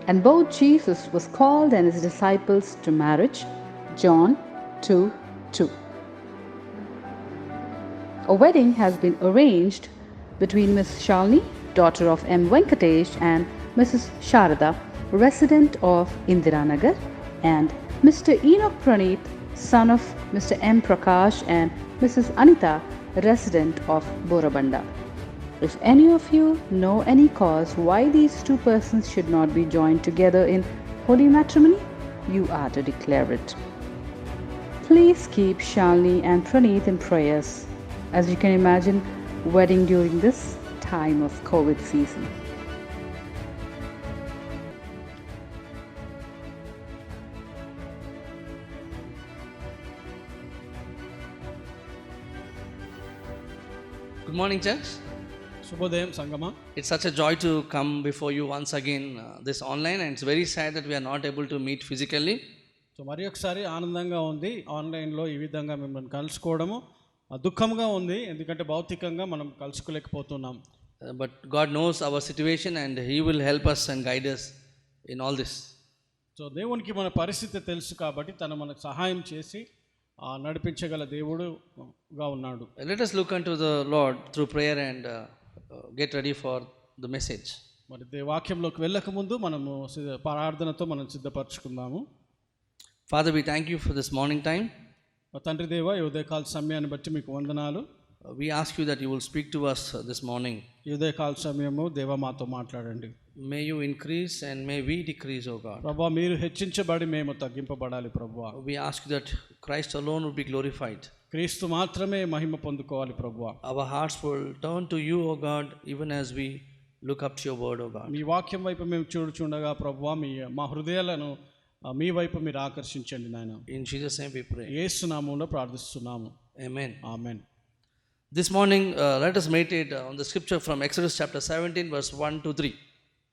S3: and both Jesus was called and his disciples to marriage. John 2:2. A wedding has been arranged between Miss Shalini, daughter of M. Venkatesh, and Mrs. Sharada, resident of Indiranagar, and Mr. Enoch Praneeth, son of Mr. M. Prakash, and Mrs. Anita, resident of Borabanda. If any of you know any cause why these two persons should not be joined together in holy matrimony, you are to declare it. Please keep Shalini and Praneeth in prayers, as you can imagine, wedding during this time of COVID season.
S4: Good morning, church.
S5: శుభోదయం సంగమా.
S4: It's such a joy to come before you once again this online, and it's very sad that we are not able to meet physically.
S5: So మరి ఒకసారి ఆనందంగా ఉంది ఆన్లైన్లో ఈ విధంగా మిమ్మల్ని కలుసుకోవడము. దుఃఖంగా ఉంది ఎందుకంటే భౌతికంగా మనం కలుసుకోలేకపోతున్నాం.
S4: But God knows our situation and He will help us and guide us in all this.
S5: So దేవునికి మన పరిస్థితి తెలుసు కాబట్టి తను మనకు సహాయం చేసి నడిపించగల దేవుడుగా ఉన్నాడు.
S4: Let us look unto the Lord through prayer and get ready for the message.
S5: మరి వాక్యంలోకి వెళ్ళక ముందు మనము ప్రార్థనతో మనం సిద్ధపరచుకుందాము.
S4: Father, we thank you for this morning time.
S5: తండ్రి దేవ, ఈ ఉదయకాల సమయాన్ని బట్టి మీకు వందనాలు.
S4: We ask you that you will speak to us this morning.
S5: ఈ ఉదయకాల సమయము దేవ మాతో మాట్లాడండి.
S4: May you increase and may we decrease, O God.
S5: ప్రభువా, మీరు హెచ్చించబడి మేము తగ్గింపబడాలి ప్రభువా.
S4: We ask you that Christ alone would be glorified.
S5: క్రీస్తు మాత్రమే మహిమ పొందుకోవాలి ప్రభువా.
S4: Our hearts will turn to you, O God, even as we look up to your word, O God.
S5: మీ వాక్యం వైపు మేము చూడచుండగా ప్రభువా, మా హృదయాలను మీ వైపు మీరు ఆకర్షించండి నాయన.
S4: In Jesus' name we pray.
S5: యేసు నామములో ప్రార్థిస్తున్నాము.
S4: Amen.
S5: Amen.
S4: This morning, let us meditate on the scripture from Exodus chapter 17, verse 1 to 3.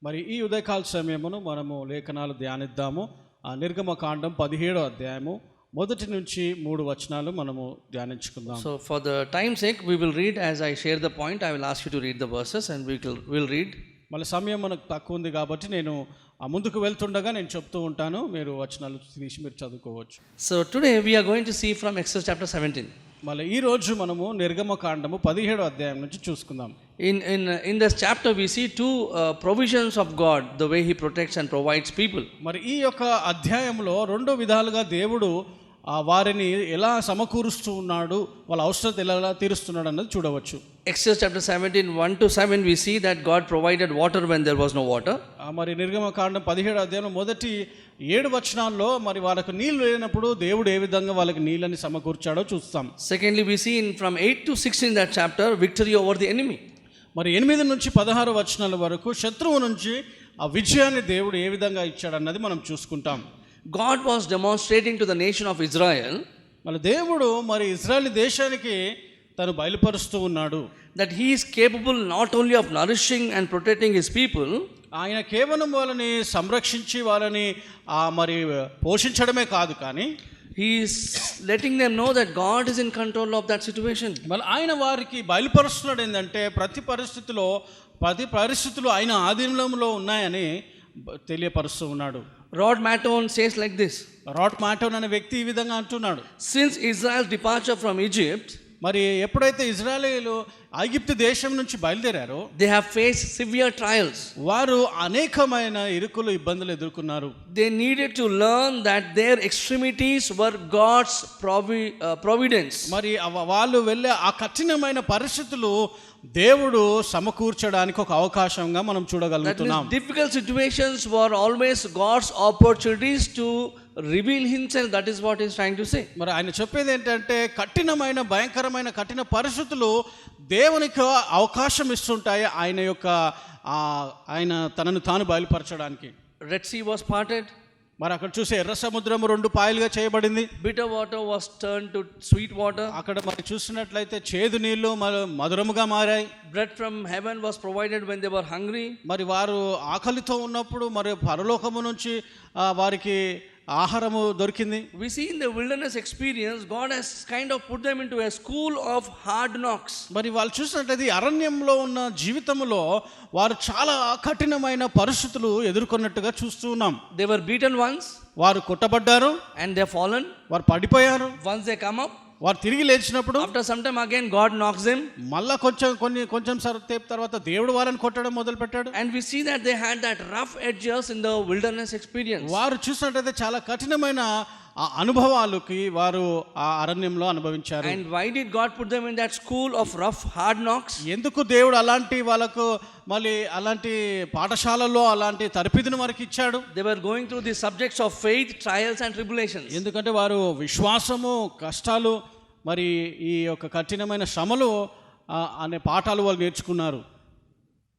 S5: మరి ఈ ఉదయకాల సమయమును మనము లేఖనాలు ధ్యానిద్దాము. నిర్గమకాండం 17వ అధ్యాయము 1 నుంచి 3 వచనాలు మనము ధ్యానించుకుందాం.
S4: So for the time's sake, we will read as I share the point. I will ask you to read the verses and we'll read.
S5: మళ్ళీ సమయం మనకు తక్కువ ఉంది కాబట్టి నేను ముందుకు వెళ్తుండగా నేను చెప్తూ ఉంటాను, మీరు వచనాలు తీసి మీరు చదువుకోవచ్చు.
S4: So today we are going to see from Exodus chapter 17.
S5: మళ్ళీ ఈ రోజు మనము నిర్గమకాండము 17వ అధ్యాయం నుంచి చూసుకుందాం.
S4: In this chapter we see two provisions of God, the way He protects and provides people.
S5: మరి ఈ యొక్క అధ్యాయంలో రెండు విధాలుగా దేవుడు వారిని ఎలా సమకూరుస్తూ ఉన్నాడు, వాళ్ళ అవసరత ఎలా తీరుస్తున్నాడు అన్నది చూడవచ్చు.
S4: Exodus chapter 17, 1 to 7 we see that God provided water when there was no water.
S5: మరి నిర్గమకాండం 17వ అధ్యాయం మొదటి 7 వచనాల్లో మరి వాళ్ళకు నీళ్లు లేనప్పుడు దేవుడు ఏ విధంగా వాళ్ళకి నీళ్ళని సమకూర్చాడో చూస్తాం.
S4: Secondly, we see from 8 to 16 that chapter victory over the enemy.
S5: మరి 8 నుంచి 16 వచనాల వరకు శత్రువు నుంచి ఆ విజయాన్ని దేవుడు ఏ విధంగా ఇచ్చాడన్నది మనం చూసుకుంటాం.
S4: God was demonstrating to the nation of Israel,
S5: మరి దేవుడు మరి ఇశ్రాయేల్ దేశానికి తను బయలుపరుస్తూ ఉన్నాడు
S4: that He is capable not only of nourishing and protecting His people,
S5: ఆయన కేవలం వాళ్ళని సంరక్షించి వాళ్ళని మరి పోషించడమే కాదు, కానీ
S4: He is letting them know that God is in control of that situation.
S5: మళ్ళీ ఆయన వారికి బయలుపరుస్తున్నాడు ఏంటంటే ప్రతి పరిస్థితులు ఆయన ఆధీనంలో ఉన్నాయని తెలియపరుస్తూ ఉన్నాడు.
S4: Rod Maton says like this.
S5: రాట్ మాటోన్ అనే వ్యక్తి ఈ విధంగా అంటున్నాడు,
S4: Since Israel's departure from Egypt,
S5: మరి ఎప్పుడైతే ఇజ్రాయేలీయులు ఐగుప్తు దేశం నుంచి బయలుదేరారో
S4: they have faced severe trials.
S5: వారు అనేకమైన ఇబ్బందులు ఎదుర్కొన్నారు.
S4: They needed to learn that their extremities were God's providence.
S5: మరి వాళ్ళు వెళ్ళే ఆ కఠినమైన పరిస్థితులు దేవుడు సమకూర్చడానికి ఒక అవకాశంగా మనం
S4: That
S5: చూడగలుగుతున్నాం.
S4: means difficult situations were always God's opportunities to reveal himself. That is what he's trying to say.
S5: మరి ఆయన చెప్పేది ఏంటంటే భయంకరమైన కఠిన పరిస్థితులు దేవునికి అవకాశం ఇస్తుంటాయి ఆయన తనను తాను బయలుపరచడానికి.
S4: Red Sea was parted.
S5: మరి అక్కడ చూసే ఎర్ర సముద్రం 2 పాయలుగా చేయబడింది.
S4: Bitter water was turned to sweet water.
S5: అక్కడ మరి చూసినట్లయితే చేదు నీళ్లు మధురముగా మారాయి.
S4: Bread from heaven was provided when they were hungry.
S5: మరి వారు ఆకలితో ఉన్నప్పుడు మరి పరలోకము నుంచి వారికి ఆహారము దొరికింది.
S4: We see in the wilderness experience, God has kind of put them into a school of hard knocks.
S5: మరి వాళ్ళు చూసినట్లయితే అరణ్యంలో ఉన్న జీవితంలో వారు చాలా కఠినమైన పరిస్థితులు ఎదుర్కొన్నట్టుగా చూస్తూ ఉన్నాం.
S4: They were beaten once.
S5: వారు కొట్టబడ్డారు.
S4: And they fallen.
S5: వారు పడిపోయారు.
S4: Once they come up.
S5: వారు తిరిగి లేచినప్పుడు
S4: After some time again God knocks them.
S5: మళ్ళా కొంచెం సేపు తర్వాత దేవుడు వారిని కొట్టడం మొదలు పెట్టాడు.
S4: And we see that they had that rough edges in the wilderness experience.
S5: వారు చూసినట్లయితే చాలా కఠినమైన అనుభవాలకి వారు ఆ అరణ్యంలో అనుభవించారు.
S4: And why did God put them in that school of rough hard knocks?
S5: ఎందుకు దేవుడు వాళ్ళకు మళ్ళీ అలాంటి పాఠశాలలో అలాంటి తరపిదిని వారికి ఇచ్చాడు?
S4: They were going through the subjects of faith, trials and tribulations.
S5: ఎందుకంటే వారు విశ్వాసము, కష్టాలు, మరి ఈ యొక్క కఠినమైన శ్రమలు అనే పాఠాలు వాళ్ళు నేర్చుకున్నారు.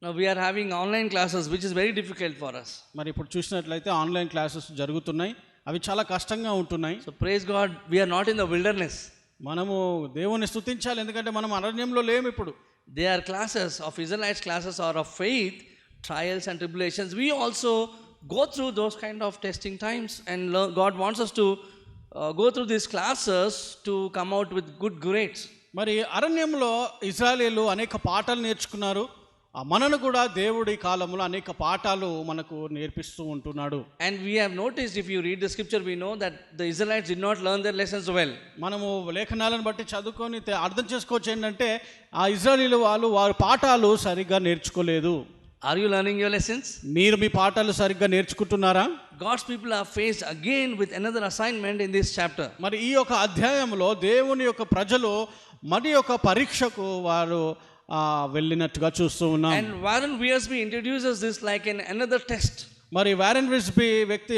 S4: Now we are having online classes which is very difficult for us.
S5: మరి ఇప్పుడు చూసినట్లయితే ఆన్లైన్ క్లాసెస్ జరుగుతున్నాయి, అవి చాలా కష్టంగా ఉంటున్నాయి.
S4: So praise God, we are not in the wilderness.
S5: మనము దేవుని స్తుతించాలి, ఎందుకంటే మనం అరణ్యంలో లేము ఇప్పుడు.
S4: They are classes of Israelites, classes are of faith, trials and tribulations. We also go through those kind of testing times, and God wants us to go through these classes to come out with good grades.
S5: మరి అరణ్యంలో ఇశ్రాయేలీయులు అనేక పాఠాలు నేర్చుకున్నారు. మనను కూడా దేవుడి కాలంలో అనేక పాఠాలు మనకు నేర్పిస్తూ ఉంటున్నాడు.
S4: And we have noticed, if you read the scripture, we know that the Israelites did not learn their lessons well.
S5: మనము లేఖనాలను బట్టి చదువుకొని అర్థం చేసుకోవచ్చు ఏంటంటే ఆ ఇశ్రాయేలీయులు వారి పాఠాలు సరిగ్గా నేర్చుకోలేదు.
S4: Are you learning your lessons?
S5: మీరు మీ పాఠాలు సరిగ్గా నేర్చుకుంటున్నారా?
S4: God's people are faced again with another assignment in this chapter.
S5: మరి ఈ యొక్క అధ్యాయంలో దేవుని యొక్క ప్రజలు మరి యొక్క పరీక్షకు వారు వెళ్ళినట్టుగా చూస్తూ ఉన్నాం.
S4: And Warren Wiersbe introduces this like another test.
S5: మరి వారెన్ విస్బీ వ్యక్తి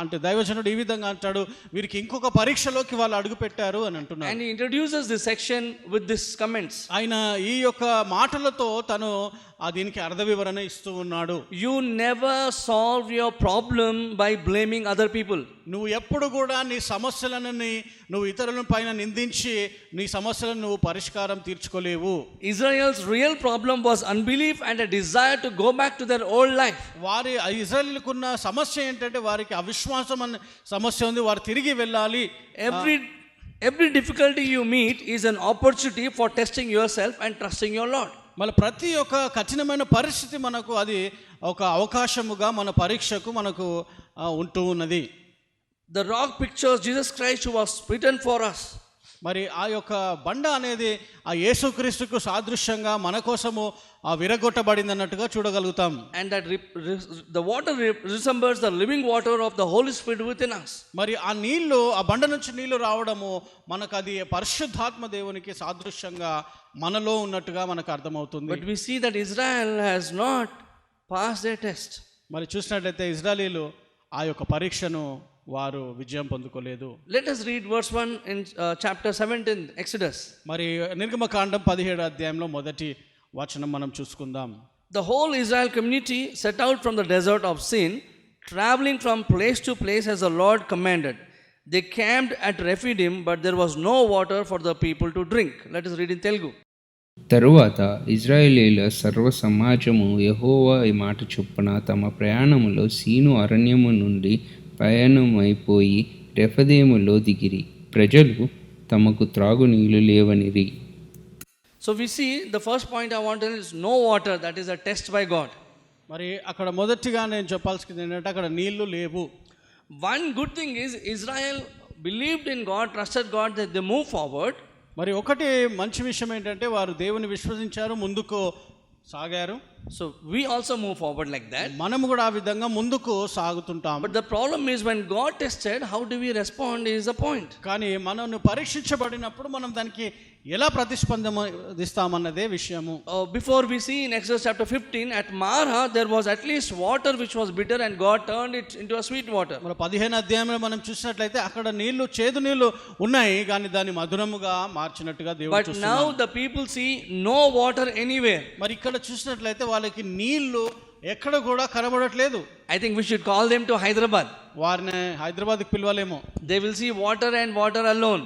S5: అంటే దైవజనుడు ఈ విధంగా అంటాడు, వీరికి ఇంకొక పరీక్షలోకి వాళ్ళు అడుగు పెట్టారు అని అంటున్నారు.
S4: And he introduces this section with this comments.
S5: ఆయన ఈ యొక్క మాటలతో తను దీనికి అర్థ వివరణ ఇస్తూ ఉన్నాడు.
S4: You never solve your problem by blaming other people.
S5: నువ్వు ఎప్పుడు కూడా నీ సమస్యలను నువ్వు ఇతరుల పైన నిందించి నీ సమస్యలను నువ్వు పరిష్కారం తీర్చుకోలేవు.
S4: Israel's real problem was unbelief and a desire to go back to their old life.
S5: వారి ఇశ్రాయేలీయులకున్న సమస్య ఏంటంటే వారికి అవిశ్వాసం అనే సమస్య ఉంది, వారు తిరిగి వెళ్ళాలి.
S4: Every difficulty you meet is an opportunity for testing yourself and trusting your Lord.
S5: మళ్ళీ ప్రతి ఒక్క కఠినమైన పరిస్థితి మనకు అది ఒక అవకాశముగా మన పరీక్షకు మనకు ఉంటూ ఉన్నది.
S4: The rock pictures Jesus Christ who was beaten for us.
S5: మరి ఆ యొక్క బండ అనేది ఆ యేసుక్రీస్తుకు సాదృశ్యంగా మన కోసము విరగొట్టబడింది అన్నట్టుగా చూడగలుగుతాం.
S4: And that the water resembles the living water of the Holy Spirit within us.
S5: మరి ఆ బండ నుంచి నీళ్లు రావడము మనకు అది పరిశుద్ధాత్మ దేవునికి సాదృశ్యంగా మనలో ఉన్నట్టుగా మనకు అర్థమవుతుంది.
S4: But we see that Israel has not passed their test.
S5: మరి చూసినట్లయితే ఇశ్రాయేలీయులు ఆ యొక్క పరీక్షను వారు విజయం పొందుకోలేదు.
S4: Let us read verse 1 in chapter 17 Exodus.
S5: మరి నిర్గమకాండం 17వ అధ్యాయంలో మొదటి వచనం మనం చూసుకుందాం.
S4: The whole Israel community set out from the desert of Sin, traveling from place to place as the Lord commanded. They camped at Rephidim, but there was no water for the people to drink. Let us read in Telugu.
S6: తరువాత ఇశ్రాయేలీయుల సర్వ సమాజము యెహోవా ఈ మాట చొప్పున తమ ప్రయాణములో scene అరణ్యము నుండి ప్రయాణమైపోయి రెఫదేములో దిగిరి. ప్రజలు తమకు త్రాగునీళ్ళు లేవనిరి.
S4: So we see the first point I want to tell is no water, that is a test by God.
S5: మరి అక్కడ మొదటిగా నేను చెప్పాల్సింది ఏంటంటే అక్కడ నీళ్లు లేవు.
S4: One good thing is Israel believed in God, trusted God, that they move forward.
S5: మరి ఒకటి మంచి విషయం ఏంటంటే వారు దేవుని విశ్వసించారు, ముందుకు సాగారు.
S4: So we also move forward like that.
S5: మనము కూడా ఆ విధంగా ముందుకు సాగుతుంటాం.
S4: But the problem is when God tested, how do we respond is the point.
S5: కానీ మనం పరీక్షించబడినప్పుడు మనం దానికి ఎలా ప్రతిస్పందిస్తామన్నదే విషయము.
S4: Before we see in Exodus chapter 15, at Marah there was at least water which was bitter and God turned it into a sweet water.
S5: మన 15వ అధ్యాయంలో మనం చూసినట్లయితే అక్కడ నీళ్లు, చేదు నీళ్లు ఉన్నాయి కానీ దాన్ని మధురముగా మార్చినట్టుగా దేవుడు
S4: But
S5: చూస్తున్నాడు.
S4: now the people see no water anywhere.
S5: మరి ఇక్కడ చూసినట్లయితే వాళ్ళకి నీళ్లు ఎక్కడ కూడా కనబడట్లేదు.
S4: I think we should call them to Hyderabad.
S5: వారిని హైదరాబాద్కి పిలవలేము.
S4: They will see water and water alone.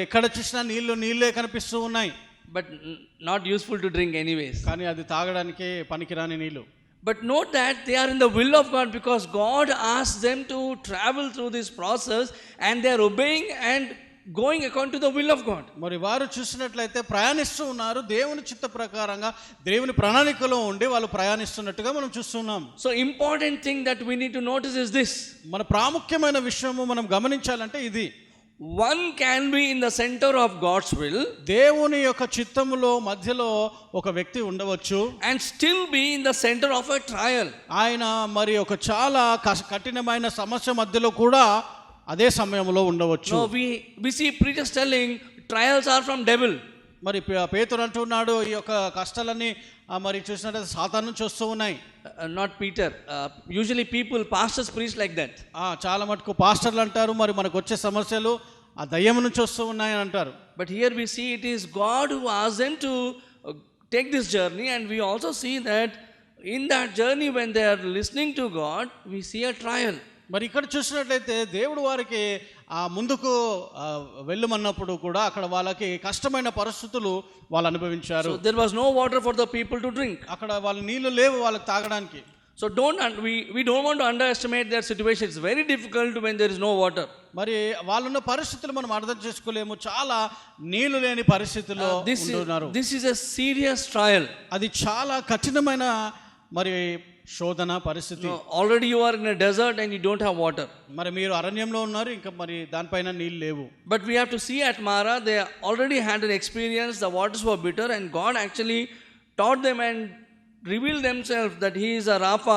S5: ఎక్కడ చూసినా నీళ్ళే కనిపిస్తూ ఉన్నాయి.
S4: But not useful to drink anyways.
S5: కానీ అది తాగడానికి పనికిరాని నీళ్లు.
S4: But note that they are in the will of God because God asked them to travel through this process and they are obeying and going according to the will of God.
S5: మరి వారు చూసినట్లయితే ప్రయాణిస్తూ ఉన్నారు, దేవుని చిత్త ప్రకారంగా దేవుని ప్రణాళికలో ఉండి వాళ్ళు ప్రయాణిస్తున్నట్టుగా మనం చూస్తున్నాం.
S4: So important thing that we need to notice is this.
S5: మన ప్రాముఖ్యమైన విషయము మనం గమనించాలంటే ఇది.
S4: One can be in the center of God's will
S5: దేవుని యొక్క చిత్తములో మధ్యలో ఒక వ్యక్తి ఉండవచ్చు
S4: and still be in the center of a trial.
S5: ఆయన మరి ఒక చాలా కఠినమైన సమస్య మధ్యలో కూడా అదే సమయంలో ఉండవచ్చు.
S4: No, we see preachers telling trials are from devil.
S5: మరి పేతురు అంటున్నాడు ఈ యొక్క కష్టాలన్నీ మరి చూసినట్లయితే సాతాను నుంచి వస్తూ ఉన్నాయి.
S4: Not Peter. Usually pastors preach like that.
S5: చాలా మటుకు పాస్టర్లు అంటారు మరి మనకు వచ్చే సమస్యలు ఆ దయ్యం నుంచి వస్తూ ఉన్నాయని అంటారు.
S4: But here we see it is God who asked them to take this journey, and we also see that in that journey when they are listening to God, we see a trial.
S5: మరి ఇక్కడ చూసినట్లయితే దేవుడు వారికి ముందుకు వెళ్ళమన్నప్పుడు కూడా అక్కడ వాళ్ళకి కష్టమైన పరిస్థితులు వాళ్ళు అనుభవించారు.
S4: So there was no water for the people to drink.
S5: అక్కడ వాళ్ళ నీళ్లు లేవు వాళ్ళకి తాగడానికి.
S4: So we don't want to underestimate their situation. It's very difficult when there is no water.
S5: మరి వాళ్ళున్న పరిస్థితులు మనం అర్థం చేసుకోలేము. చాలా నీళ్లు లేని పరిస్థితుల్లో ఉంటున్నారు.
S4: This is a serious trial.
S5: అది చాలా కఠినమైన మరి శోధన పరిస్థితి.
S4: Already you are in a desert and you don't have water.
S5: మరి మీరు అరణ్యంలో ఉన్నారు, ఇంకా మరి దానిపైన నీళ్ళు లేవు.
S4: But we have to see at Marah they already had an experience. The waters were bitter and God actually taught them and revealed themselves that he is a Rapha.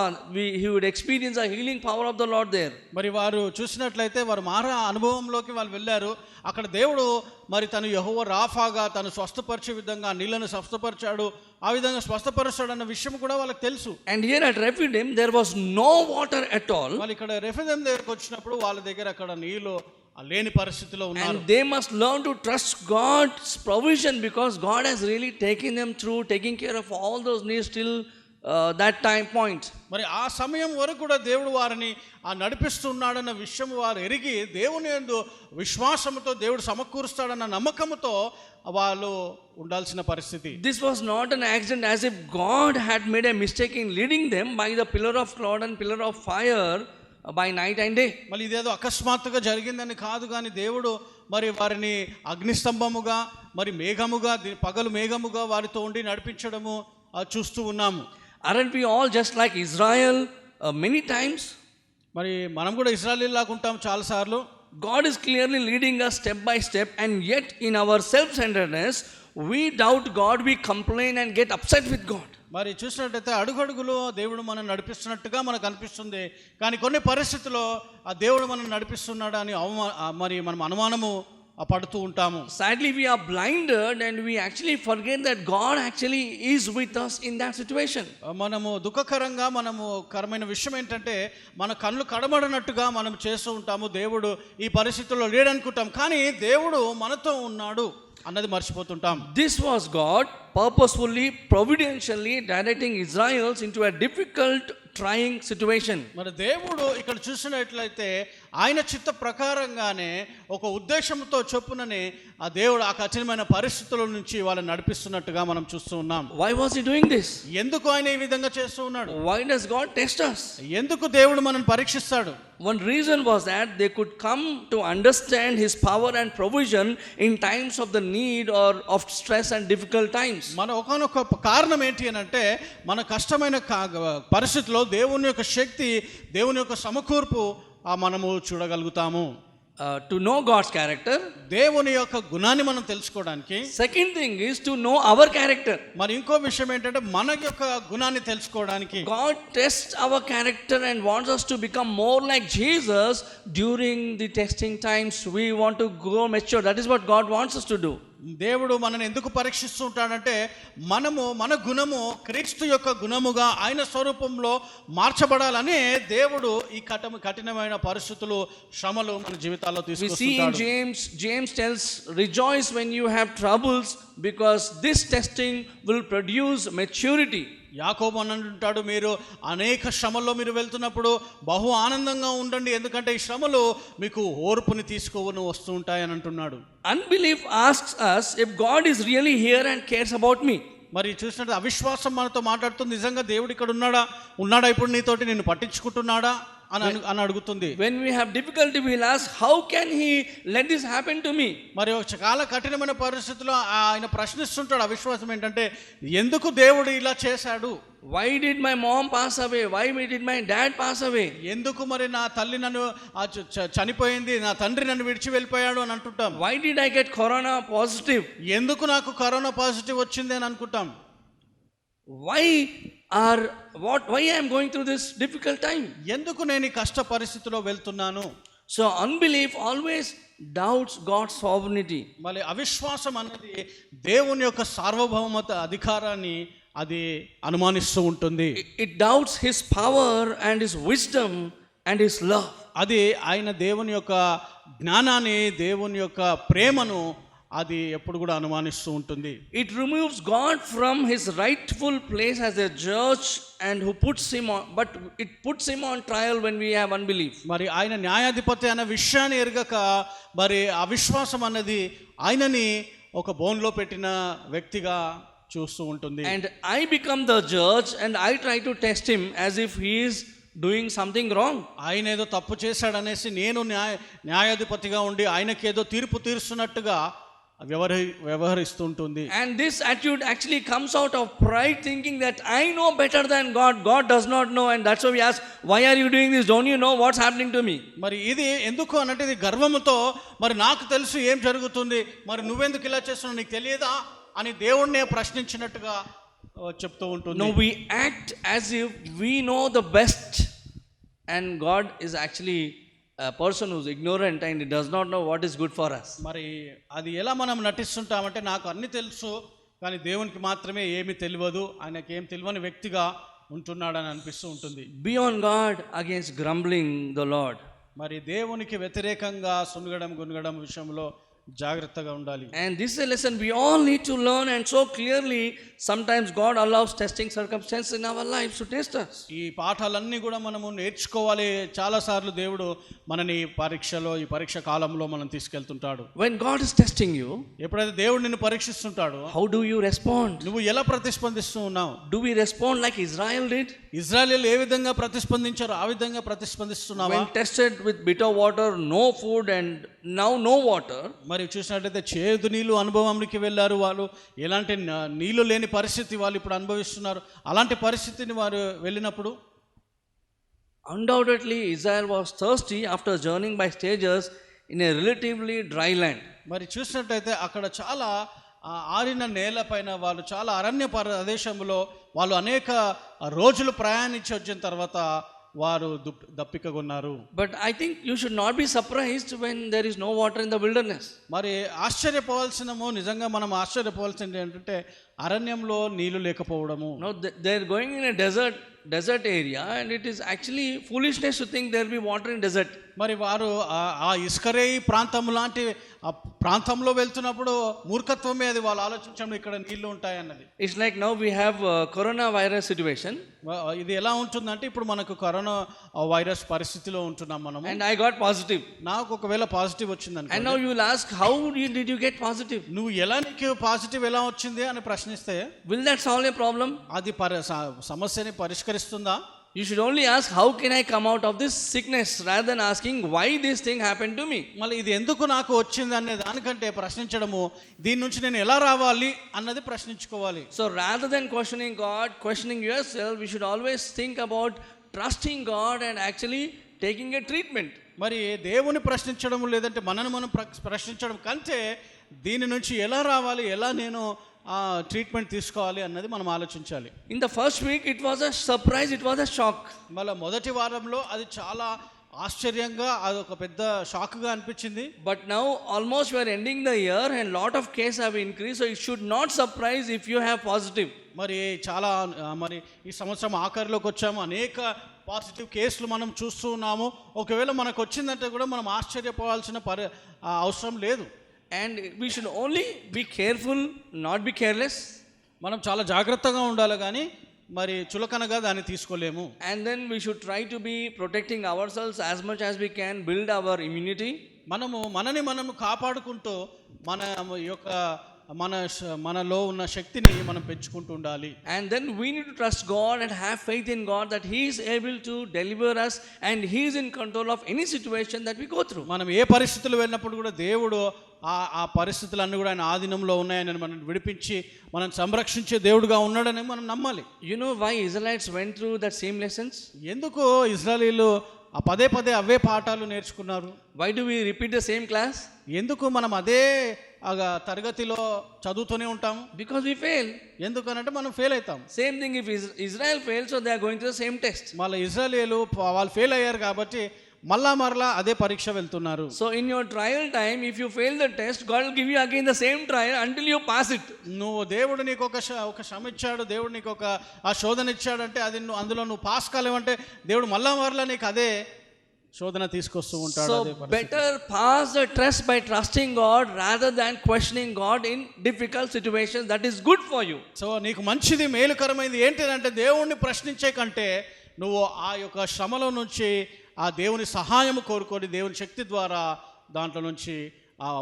S4: He would experience a healing power of the Lord there.
S5: మరి వారు చూసినట్లయితే వారు మారా అనుభవంలోకి వాళ్ళు వెళ్ళారు. అక్కడ దేవుడు మరి తను యెహోవా రాఫాగా తను స్వస్థపరిచే విధంగా నీళ్లను స్వస్థపరిచాడు, ఆ విధంగా స్వస్థపరిచాడు అన్న విషయం కూడా వాళ్ళకి తెలుసు.
S4: And here at Rephidim there was no water at all.
S5: వాళ్ళు ఇక్కడ రెఫిదీం దగ్గరికి వచ్చినప్పుడు వాళ్ళ దగ్గర అక్కడ నీళ్లు లేని పరిస్థితిలో ఉన్నారు.
S4: And they must learn to trust God's provision because God has really taken them through, taking care of all those needs till that time point.
S5: మరి ఆ సమయం వరకు కూడా దేవుడు వారిని నడిపిస్తున్నాడన్న విషయం వారు ఎరిగి దేవుని యందు విశ్వాసంతో దేవుడు సమకూరుస్తాడన్న నమ్మకంతో వాళ్ళు ఉండాల్సిన పరిస్థితి.
S4: This was not an accident as if God had made a mistake in leading them by the pillar of cloud and pillar of fire by night and day.
S5: మళ్ళీ ఇదేదో అకస్మాత్తుగా జరిగిందని కాదు, కానీ దేవుడు మరి వారిని అగ్నిస్తంభముగా మరి మేఘముగా పగలు మేఘముగా వారితో ఉండి నడిపించడము చూస్తూ ఉన్నాము.
S4: Aren't we all just like Israel many times?
S5: మరి మనం కూడా ఇశ్రాయేలీయుల్లాగా ఉంటాం చాలాసార్లు.
S4: God is clearly leading us step by step, and yet in our self-centeredness we doubt God, we complain and get upset with God.
S5: మరి చూసినట్టయితే అడుగడుగులో దేవుడు మనం నడిపిస్తున్నట్టుగా మనకు అనిపిస్తుంది, కానీ కొన్ని పరిస్థితుల్లో ఆ దేవుడు మనం నడిపిస్తున్నాడు అని మరి మనం అనుమానము పడుతూ ఉంటాము.
S4: Sadly we are blinded and we actually forget that God actually is with us in that situation.
S5: మనము దుఃఖకరంగా కరమైన విషయం ఏంటంటే మన కళ్ళు కడబడినట్టుగా మనం చేస్తూ ఉంటాము. దేవుడు ఈ పరిస్థితుల్లో లేడనుకుంటాం, కానీ దేవుడు మనతో ఉన్నాడు అన్నది మర్చిపోతుంటాం.
S4: This was God purposefully, providentially directing Israelites into a difficult, trying situation.
S5: మరి దేవుడు ఇక్కడ చూసినట్లయితే ఆయన చిత్త ప్రకారంగానే ఒక ఉద్దేశంతో చొప్పుననే ఆ దేవుడు ఆ కఠినమైన పరిస్థితుల నుంచి వాళ్ళని నడిపిస్తున్నట్టుగా మనం చూస్తూ ఉన్నాం.
S4: Why was he doing this?
S5: ఎందుకు ఆయన ఈ విధంగా చేస్తూ ఉన్నాడు?
S4: Why does God test us?
S5: ఎందుకు దేవుడు మనల్ని పరీక్షిస్తాడు?
S4: One reason was that they could come to understand His power and provision in times of the need or of stress and difficult times.
S5: మన ఒకానొక కారణం ఏంటి అని అంటే మన కష్టమైన పరిస్థితిలో దేవుని యొక్క శక్తి, దేవుని యొక్క సమకూర్పు మనము చూడగలుగుతాము.
S4: To know God's character.
S5: దేవుని యొక్క గుణాన్ని మనం తెలుసుకోవడానికి.
S4: Second thing is to know our character.
S5: మరి ఇంకో విషయం ఏంటంటే మన యొక్క గుణాన్ని తెలుసుకోవడానికి.
S4: God tests our character and wants us to become more like Jesus during the testing times. We want to grow mature. That is what God wants us to do.
S5: దేవుడు మనల్ని ఎందుకు పరీక్షిస్తూ ఉంటాడంటే మనము మన గుణము క్రీస్తు యొక్క గుణముగా ఆయన స్వరూపంలో మార్చబడాలని దేవుడు ఈ కఠినమైన పరిస్థితులు, శ్రమలు మన జీవితాల్లో తీసుకొస్తుంటాడు.
S4: We see in James tells, rejoice when you have troubles because this testing will produce maturity.
S5: యాకోబు అని అంటాడు, మీరు అనేక శ్రమల్లో మీరు వెళ్తున్నప్పుడు బహు ఆనందంగా ఉండండి, ఎందుకంటే ఈ శ్రమలు మీకు ఓర్పుని తీసుకొని వస్తూ ఉంటాయని అంటున్నాడు.
S4: Unbelief asks us if God is really here and cares about me.
S5: మరి చూసినట్టు అవిశ్వాసం మనతో మాట్లాడుతుంది, నిజంగా దేవుడు ఇక్కడ ఉన్నాడా ఇప్పుడు నీతోటి, నిన్ను పట్టించుకుంటున్నాడా అని అడుగుతుంది.
S4: When we have difficulty, we will ask, how can He let this happen to me?
S5: మరి చాలా కఠినమైన పరిస్థితుల్లో ఆయన ప్రశ్నిస్తుంటాడు. అవిశ్వాసం ఏంటంటే, ఎందుకు దేవుడు ఇలా చేశాడు?
S4: Why did my mom pass away? Why did my dad pass away?
S5: ఎందుకు మరి నా తల్లి నన్ను చనిపోయింది, నా తండ్రి నన్ను విడిచి వెళ్ళిపోయాడు అని అంటుంటాం.
S4: Why did I get corona positive?
S5: ఎందుకు నాకు కరోనా పాజిటివ్ వచ్చింది అని అనుకుంటాం.
S4: Why I am going through this difficult time?
S5: ఎందుకు నేను ఈ కష్ట పరిస్థితిలో వెళ్తున్నాను?
S4: So unbelief always doubts God's sovereignty.
S5: మళ్ళీ అవిశ్వాసం అన్నది దేవుని యొక్క సార్వభౌమత అధికారాన్ని అది అనుమానిస్తూ ఉంటుంది.
S4: It doubts His power and His wisdom and His love.
S5: అది ఆయన దేవుని యొక్క జ్ఞానాన్ని, దేవుని యొక్క ప్రేమను అది ఎప్పుడు కూడా అనుమానిస్తూ ఉంటుంది.
S4: It removes God from His rightful place as a judge and who puts Him on, but it puts Him on trial when we have unbelief.
S5: మరి ఆయన న్యాయాధిపతి అనే విషయాన్ని ఎరగక మరి అవిశ్వాసం అన్నది ఆయనని ఒక బోన్లో పెట్టిన వ్యక్తిగా చూస్తూ ఉంటుంది.
S4: And I become the judge and I try to test him as if he is doing something wrong.
S5: ఆయన ఏదో తప్పు చేశాడనేసి నేను న్యాయాధిపతిగా ఉండి ఆయనకేదో తీర్పు తీరుస్తున్నట్టుగా వ్యవహరిస్తూ ఉంటుంది.
S4: And this attitude actually comes out of pride, thinking that I know better than God. God does not know, and that's why we ask, why are you doing this? Don't you know what's happening to me?
S5: మరి ఇది ఎందుకు అన్నట్టు ఇది గర్వముతో, మరి నాకు తెలుసు ఏం జరుగుతుంది, మరి నువ్వెందుకు ఇలా చేస్తున్నావు, నీకు తెలియదా అని దేవుణ్ణే ప్రశ్నించినట్టుగా చెప్తూ ఉంటుంది.
S4: No, we act as if we know the best, and God is actually a person who's ignorant and he does not know what is good for us.
S5: మరి అది ఎలా మనం నటిస్తుంటామంటే, నాకు అన్ని తెలుసు కానీ దేవునికి మాత్రమే ఏమీ తెలియదు, ఆయనకి ఏం తెలియని వ్యక్తిగా ఉంటున్నాడని అనిపిస్తూ ఉంటుంది.
S4: Be on guard against grumbling the Lord.
S5: మరి దేవునికి వ్యతిరేకంగా గునగడం విషయంలో జాగ్రత్తగా ఉండాలి.
S4: And this is a lesson we all need to learn, and so clearly sometimes God allows testing circumstances in our lives to test us.
S5: ఈ పాఠాలన్నీ కూడా మనము నేర్చుకోవాలి. చాలా సార్లు దేవుడు మనని ఈ పరీక్ష కాలంలో మనం తీసుకెళ్తుంటాడు.
S4: When God is testing you,
S5: ఎప్పుడైతే దేవుడు నిన్ను పరీక్షిస్తుంటాడు,
S4: how do you respond?
S5: నువ్వు ఎలా ప్రతిస్పందిస్తూ ఉన్నావు?
S4: Do we respond like Israel did?
S5: ఇశ్రాయేలీయులు ఏ విధంగా ప్రతిస్పందించారో ఆ విధంగా ప్రతిస్పందిస్తున్నావా?
S4: When tested with bitter water, no food, and now no water.
S5: మరి చూసినట్లయితే చేదు నీళ్ళు అనుభవంలోకి వెళ్ళారు వాళ్ళు. ఎలాంటి నీళ్లు లేని పరిస్థితి వాళ్ళు ఇప్పుడు అనుభవిస్తున్నారు. అలాంటి పరిస్థితిని వారు వెళ్ళినప్పుడు
S4: Undoubtedly Israel was thirsty after journeying by stages in a relatively dry land.
S5: మరి చూసినట్లయితే అక్కడ చాలా ఆరిన నేల పైన వాళ్ళు చాలా అరణ్య ప్రదేశంలో వాళ్ళు అనేక రోజులు ప్రయాణించి వచ్చిన తర్వాత వారు దప్పికగొన్నారు.
S4: But I think you should not be surprised when there is no water in the wilderness.
S5: మరి నిజంగా మనం ఆశ్చర్యపోవాల్సింది ఏంటంటే అరణ్యంలో నీళ్లు లేకపోవడము.
S4: No, they are going in a desert area, and it is actually foolishness to think there will be water in desert.
S5: మరి వారు ఆ ఇస్కరేయి ప్రాంతం లాంటి ఆ ప్రాంతంలో వెళ్తున్నప్పుడు మూర్ఖత్వమే అది వాళ్ళు ఆలోచించడం ఇక్కడ నీళ్లు ఉంటాయన్నది.
S4: It's like now we have coronavirus situation.
S5: ఇది ఎలా ఉంటుందంటే ఇప్పుడు మనకు కరోనా వైరస్ పరిస్థితిలో ఉంటున్నాం మనం.
S4: And I got positive.
S5: నాకు ఒకవేళ పాజిటివ్ వచ్చింది.
S4: And now you will ask, how did you get positive?
S5: నువ్వు నీకు పాజిటివ్ ఎలా వచ్చింది అని ప్రశ్నిస్తే,
S4: will that solve a problem?
S5: అది సమస్యని పరిష్కరిస్తుందా?
S4: You should only ask, how can I come out of this sickness, rather than asking why this thing happened to me.
S5: మళ్ళీ ఇది ఎందుకు నాకు వచ్చింది అనే దానికంటే ప్రశ్నించడము, దీని నుంచి నేను ఎలా రావాలి అన్నది ప్రశ్నించుకోవాలి.
S4: So rather than questioning God, questioning yourself, we should always think about trusting God and actually taking a treatment.
S5: మరి దేవుని ప్రశ్నించడం లేదంటే మనను మనం ప్రశ్నించడం కంటే దీని నుంచి ఎలా రావాలి, ఎలా నేను ట్రీట్మెంట్ తీసుకోవాలి అన్నది మనం ఆలోచించాలి.
S4: In the first week it was a surprise, it was a shock.
S5: మళ్ళీ మొదటి వారంలో అది చాలా ఆశ్చర్యంగా, అది ఒక పెద్ద షాక్గా అనిపించింది.
S4: But now almost we are ending the year and lot of cases have increased, so it should not surprise if you have positive.
S5: మరి చాలా మరి ఈ సంవత్సరం ఆఖరిలోకి వచ్చాము, అనేక పాజిటివ్ కేసులు మనం చూస్తూ ఉన్నాము. ఒకవేళ మనకు వచ్చిందంటే కూడా మనం ఆశ్చర్యపోవాల్సిన అవసరం లేదు.
S4: And we should only be careful, not be careless.
S5: మనం చాలా జాగ్రత్తగా ఉండాలి, కానీ మరి చులకనగా దాన్ని తీసుకోలేము.
S4: And then we should try to be protecting ourselves as much as we can, build our immunity.
S5: మనము కాపాడుకుంటూ మన యొక్క మనలో ఉన్న శక్తిని మనం పెంచుకుంటూ ఉండాలి.
S4: And then we need to trust God and have faith in God that He is able to deliver us and He is in control of any situation that we go through.
S5: మనం ఏ పరిస్థితులు వెళ్ళినప్పుడు కూడా దేవుడు ఆ పరిస్థితులన్నీ కూడా ఆయన ఆధీనంలో ఉన్నాయని మనం విడిపించి మనం సంరక్షించే దేవుడుగా ఉన్నాడని మనం నమ్మాలి.
S4: You know why Israelites went through that same lessons?
S5: ఎందుకు ఇశ్రాయేలీయులు పదే అవే పాఠాలు నేర్చుకున్నారు?
S4: Why do we repeat the same class?
S5: ఎందుకు మనం అదే తరగతిలో చదువుతూనే ఉంటాము?
S4: Because we fail.
S5: ఎందుకనంటే మనం ఫెయిల్ అవుతాం.
S4: Same thing, if Israel fails, so they are going through the same test.
S5: మళ్ళీ ఇశ్రాయేలీయులు వాళ్ళు ఫెయిల్ అయ్యారు కాబట్టి మరలా అదే పరీక్ష వెళ్తున్నారు.
S4: So in your trial time, if you fail the test, God will give you again the same trial until you pass it.
S5: నువ్వు దేవుడు నీకు ఒక శ్రమ ఇచ్చాడు, దేవుడు నీకు ఒక శోధన ఇచ్చాడంటే అది అందులో నువ్వు పాస్ కాలేవంటే దేవుడు మరలా నీకు అదే శోధన తీసుకొస్తూ ఉంటాడు.
S4: So better pass the test by trusting God rather than questioning God in difficult situations. That is good for you.
S5: So నీకు మంచిది, మేలుకరమైనది ఏంటంటే దేవుణ్ణి ప్రశ్నించే కంటే నువ్వు ఆ యొక్క శ్రమలో నుంచి ఆ దేవుని సహాయము కోరుకొని దేవుని శక్తి ద్వారా దాంట్లో నుంచి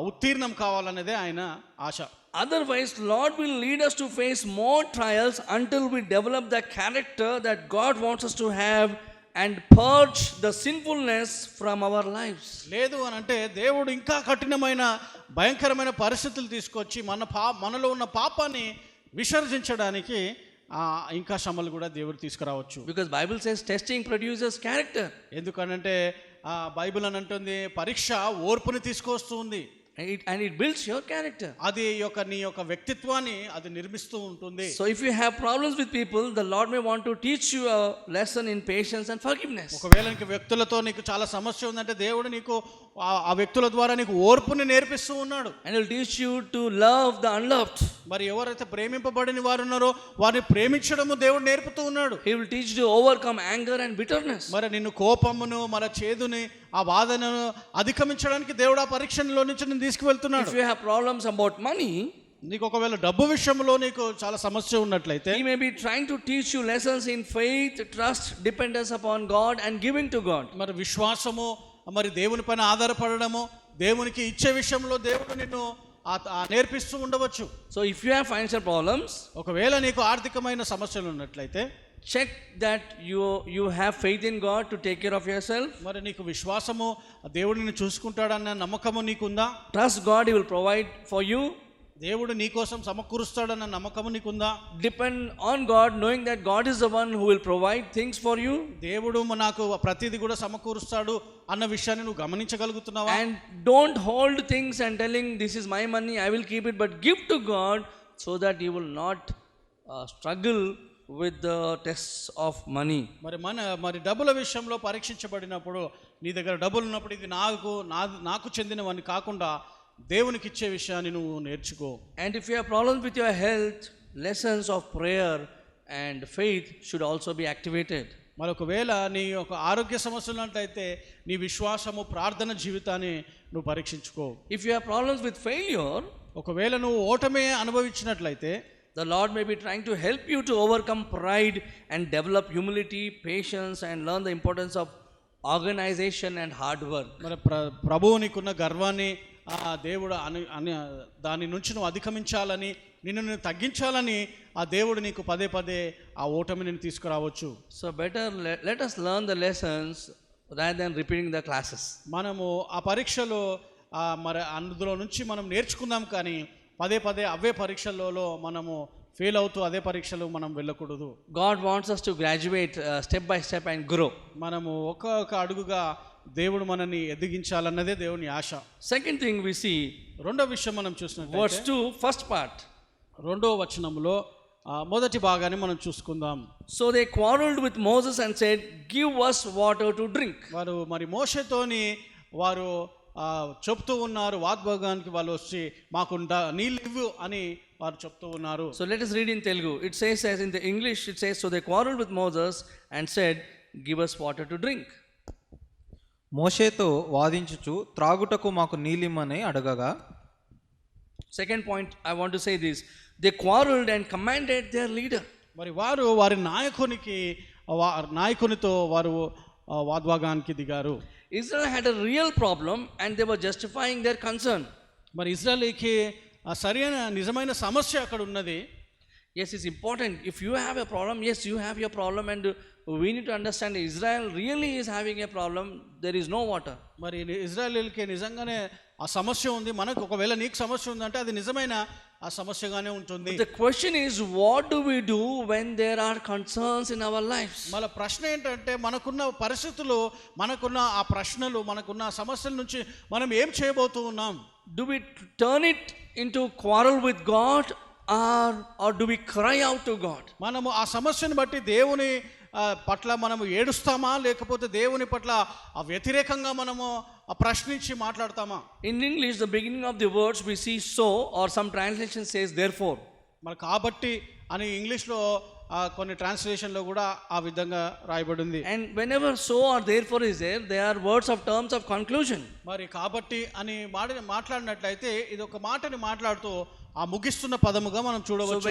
S5: ఉత్తీర్ణం కావాలనేదే ఆయన ఆశ.
S4: Otherwise, Lord will lead us to face more trials until we develop the character that God wants us to have and purge the sinfulness from our lives.
S5: లేదు అని అంటే దేవుడు ఇంకా కఠినమైన భయంకరమైన పరిస్థితులు తీసుకొచ్చి మనలో ఉన్న పాపాన్ని విసర్జించడానికి ఇంకా శ్రమలు కూడా దేవుడు తీసుకురావచ్చు.
S4: Because Bible says testing produces character.
S5: ఎందుకనంటే బైబిల్ అని అంటుంది పరీక్ష ఓర్పుని తీసుకొస్తుంది.
S4: And it builds your character.
S5: అది నీ యొక్క వ్యక్తిత్వాన్ని అది నిర్మిస్తూ ఉంటుంది.
S4: So if you have problems with people, the Lord may want to teach you a lesson in patience and forgiveness.
S5: ఒకవేళ నీకు వ్యక్తులతో నీకు చాలా సమస్య ఉందంటే దేవుడు నీకు ఆ వ్యక్తుల ద్వారా నీకు ఓర్పుని నేర్పిస్తూ ఉన్నాడు.
S4: And he will teach you to love the unloved.
S5: మరి ఎవరైతే ప్రేమింపబడిన వారు ఉన్నారో వారిని ప్రేమించడము దేవుడు నేర్పుతూ ఉన్నాడు.
S4: He will teach you to overcome anger and bitterness.
S5: మరి నిన్ను కోపమును మరి చేదుని ఆ బాధను అధిగమించడానికి దేవుడు ఆ పరీక్షలో నుంచి నిన్ను తీసుకువెళ్తున్నాడు.
S4: If you have problems about money,
S5: నీకు ఒకవేళ డబ్బు విషయంలో నీకు చాలా సమస్య ఉన్నట్లయితే
S4: he may be trying to teach you lessons in faith, trust, dependence upon God and giving to God.
S5: మరి విశ్వాసము, మరి దేవుని పైన ఆధారపడడము, దేవునికి ఇచ్చే విషయంలో దేవుడు నిన్ను నేర్పిస్తూ ఉండవచ్చు.
S4: So if you have financial problems,
S5: ఒకవేళ నీకు ఆర్థికమైన సమస్యలు ఉన్నట్లయితే
S4: check that you have faith in God to take care of yourself.
S5: మరి నీకు విశ్వాసము, దేవుడు నిన్ను చూసుకుంటాడన్న నమ్మకము నీకుందా?
S4: Trust God, he will provide for you.
S5: దేవుడు నీ కోసం సమకూరుస్తాడన్న నమ్మకము నీకుందా?
S4: Depend on God, knowing that God is the one who will provide things for you.
S5: దేవుడు నాకు ప్రతిదీ కూడా సమకూరుస్తాడు అన్న విషయాన్ని నువ్వు గమనించగలుగుతున్నావా?
S4: And don't hold things and telling this is my money, I will keep it, but give to God so that you will not struggle with the tests of money.
S5: మరి డబ్బుల విషయంలో పరీక్షించబడినప్పుడు నీ దగ్గర డబ్బులు ఉన్నప్పుడు ఇది నాకు చెందినవని కాకుండా దేవునికి ఇచ్చే విషయాన్ని నువ్వు నేర్చుకో.
S4: And if you have problems with your health, lessons of prayer and faith should also be activated.
S5: మరి ఒకవేళ నీ యొక్క ఆరోగ్య సమస్యలు ఉన్నట్లయితే నీ విశ్వాసము, ప్రార్థన జీవితాన్ని నువ్వు పరీక్షించుకో.
S4: If you have problems with failure,
S5: ఒకవేళ నువ్వు ఓటమే అనుభవించినట్లయితే
S4: the Lord may be trying to help you to overcome pride and develop humility, patience and learn the importance of organization and hard work.
S5: మరి ప్రభువు నీకున్న గర్వాన్ని, దేవుడు దాని నుంచి నువ్వు అధిగమించాలని, నిన్ను తగ్గించాలని ఆ దేవుడు నీకు పదే పదే ఆ ఓటమిని తీసుకురావచ్చు.
S4: So better let us learn the lessons rather than repeating the classes.
S5: మనము ఆ పరీక్షలో మరి అందులో నుంచి మనం నేర్చుకుందాం, కానీ పదే పదే అవే పరీక్షలలో మనము ఫెయిల్ అవుతూ అదే పరీక్షలు మనం వెళ్ళకూడదు.
S4: God wants us to graduate step by step and grow.
S5: మనము ఒక అడుగుగా దేవుడు మనల్ని ఎదిగించాలన్నదే దేవుని ఆశ.
S4: Second thing we see,
S5: రెండో విషయం మనం చూసినట్లయితే
S4: verse 2, first part.
S5: రెండో వచనంలో మొదటి భాగాన్ని మనం చూసుకుందాం.
S4: So they quarreled with Moses and said, "Give us water to drink."
S5: వారు మరి మోషేతోని వారు చెప్తూ ఉన్నారు, వాగ్భాగానికి వాళ్ళు వచ్చి మాకు నీళ్ళు ఇవ్వు అని వారు చెప్తూ ఉన్నారు.
S4: So let us read in Telugu. It says, as in the English it says, so they quarreled with Moses and said, "Give us water to drink."
S7: మోషేతో వాదించుచు త్రాగుటకు మాకు నీలిమ్మని అడగగా.
S4: Second point I want to say this, they quarreled and commanded their leader.
S5: మరి వారు వారి నాయకునితో వారు వాగ్భాగానికి దిగారు.
S4: Israel had a real problem and they were justifying their concern.
S5: మరి ఇజ్రాయెల్కి సరైన నిజమైన సమస్య అక్కడ ఉన్నది.
S4: Yes, it's important. If you have a problem, yes, you have your problem, and we need to understand Israel really is having a problem. There is no water.
S5: మరి ఇజ్రాయెల్కి నిజంగానే ఆ సమస్య ఉంది. మనకు ఒకవేళ నీకు సమస్య ఉందంటే అది నిజమైన ఆ సమస్యగానే ఉంటుంది.
S4: The question is, what do we do when there are concerns in our lives?
S5: మళ్ళీ ప్రశ్న ఏంటంటే, మనకున్న పరిస్థితులు, మనకున్న ఆ ప్రశ్నలు, మనకున్న సమస్యల నుంచి మనం ఏం చేయబోతూ ఉన్నాం?
S4: Do we turn it into quarrel with God, or do we cry out to God?
S5: మనము ఆ సమస్యను బట్టి దేవుని పట్ల మనము ఏడుస్తామా, లేకపోతే దేవుని పట్ల వ్యతిరేకంగా మనము ప్రశ్నించి మాట్లాడతామా?
S4: In English, the beginning of the words we see so, or some translation says therefore.
S5: మరి కాబట్టి అని ఇంగ్లీష్లో కొన్ని ట్రాన్స్లేషన్లో కూడా ఆ విధంగా రాయబడింది.
S4: And whenever so or therefore is there, they are words of terms of conclusion.
S5: మరి కాబట్టి అని మాట్లాడినట్లయితే ఇది ఒక మాటని మాట్లాడుతూ ఆ ముగిస్తున్న పదముగా మనం చూడవచ్చు.
S4: So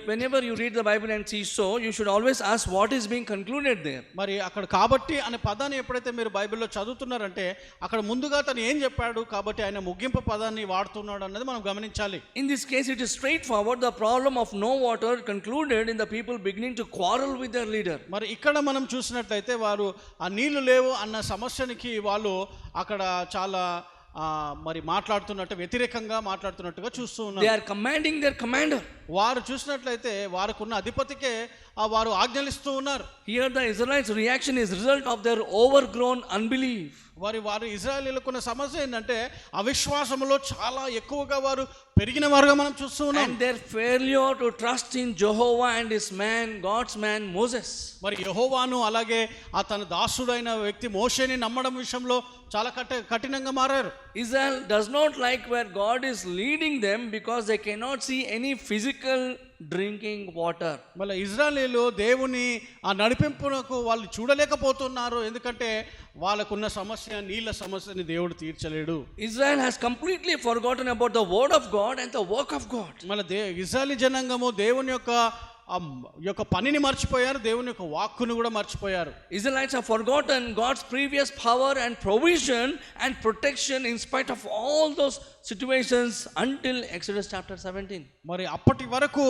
S4: whenever you read the Bible and see so, you should always ask what is being concluded there.
S5: మరి అక్కడ కాబట్టి అనే పదాన్ని ఎప్పుడైతే మీరు బైబిల్లో చదువుతున్నారంటే అక్కడ ముందుగా తను ఏం చెప్పాడు, కాబట్టి ఆయన ముగింపు పదాన్ని వాడుతున్నాడు అన్నది మనం గమనించాలి.
S4: In this case it is straightforward. The problem of no water concluded in the people beginning to quarrel with their leader.
S5: మరి ఇక్కడ మనం చూసినట్లయితే వారు ఆ నీళ్లు లేవు అన్న సమస్యనికి వాళ్ళు అక్కడ చాలా మరి మాట్లాడుతున్నట్టు, వ్యతిరేకంగా మాట్లాడుతున్నట్టుగా చూస్తూ ఉన్నారు.
S4: They are commanding their commander.
S5: వారు చూసినట్లయితే వారికున్న అధిపతికే వారు ఆజ్ఞలిస్తూ ఉన్నారు.
S4: Here the Israelites' reaction is result of their overgrown unbelief.
S5: వారు ఇజ్రాయేలీలకున్న సమస్య ఏంటంటే అవిశ్వాసములో చాలా ఎక్కువగా వారు పెరిగిన వారుగా మనం చూస్తూ ఉన్నాం.
S4: And their failure to trust in Jehovah and his man, God's man Moses.
S5: మరి యెహోవాను అలాగే తన దాసుడైన వ్యక్తి మోషేని నమ్మడం విషయంలో చాలా కఠినంగా మారారు.
S4: Israel does not like where God is leading them because they cannot see any physical drinking water.
S5: మళ్ళీ ఇజ్రాయేలీలు దేవుని ఆ నడిపింపునకు వాళ్ళు చూడలేకపోతున్నారు, ఎందుకంటే వాళ్ళకున్న సమస్య, నీళ్ళ సమస్యని దేవుడు తీర్చలేడు.
S4: Israel has completely forgotten about the word of God and the work of God.
S5: మళ్ళీ ఇజ్రాయేలీ జనాంగము దేవుని యొక్క పనిని మర్చిపోయారు, దేవుని యొక్క వాక్కును కూడా మర్చిపోయారు.
S4: Israelites have forgotten God's previous power and provision and protection in spite of all those situations until Exodus chapter 17.
S5: మరి అప్పటి వరకు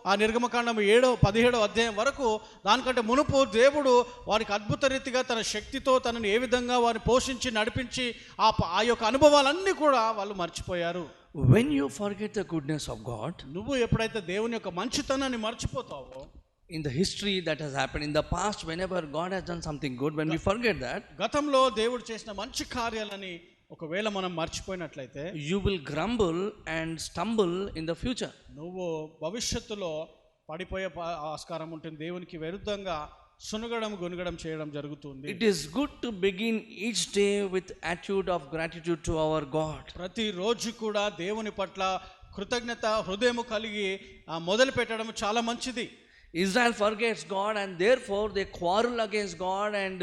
S5: ఆ నిర్గమకాండం 17వ అధ్యాయం వరకు, దానికంటే మునుపు దేవుడు వారికి అద్భుత రీతిగా తన శక్తితో తనని ఏ విధంగా వారిని పోషించి నడిపించి ఆ యొక్క అనుభవాలన్నీ కూడా వాళ్ళు మర్చిపోయారు.
S4: When you forget the goodness of God,
S5: నువ్వు ఎప్పుడైతే దేవుని యొక్క మంచితనాన్ని మర్చిపోతావో,
S4: in the history that has happened in the past, whenever God has done something good, when we forget that,
S5: గతంలో దేవుడు చేసిన మంచి కార్యాలని ఒకవేళ మనం మర్చిపోయినట్లయితే,
S4: you will grumble and stumble in the future.
S5: నువ్వు భవిష్యత్తులో పడిపోయే ఆస్కారం ఉంటుంది. దేవునికి విరుద్ధంగా గొనుగడం చేయడం జరుగుతుంది.
S4: It is good to begin each day with attitude of gratitude to our God.
S5: ప్రతి రోజు కూడా దేవుని పట్ల కృతజ్ఞత హృదయము కలిగి మొదలు పెట్టడం చాలా మంచిది.
S4: Israel forgets God and therefore they quarrel against God and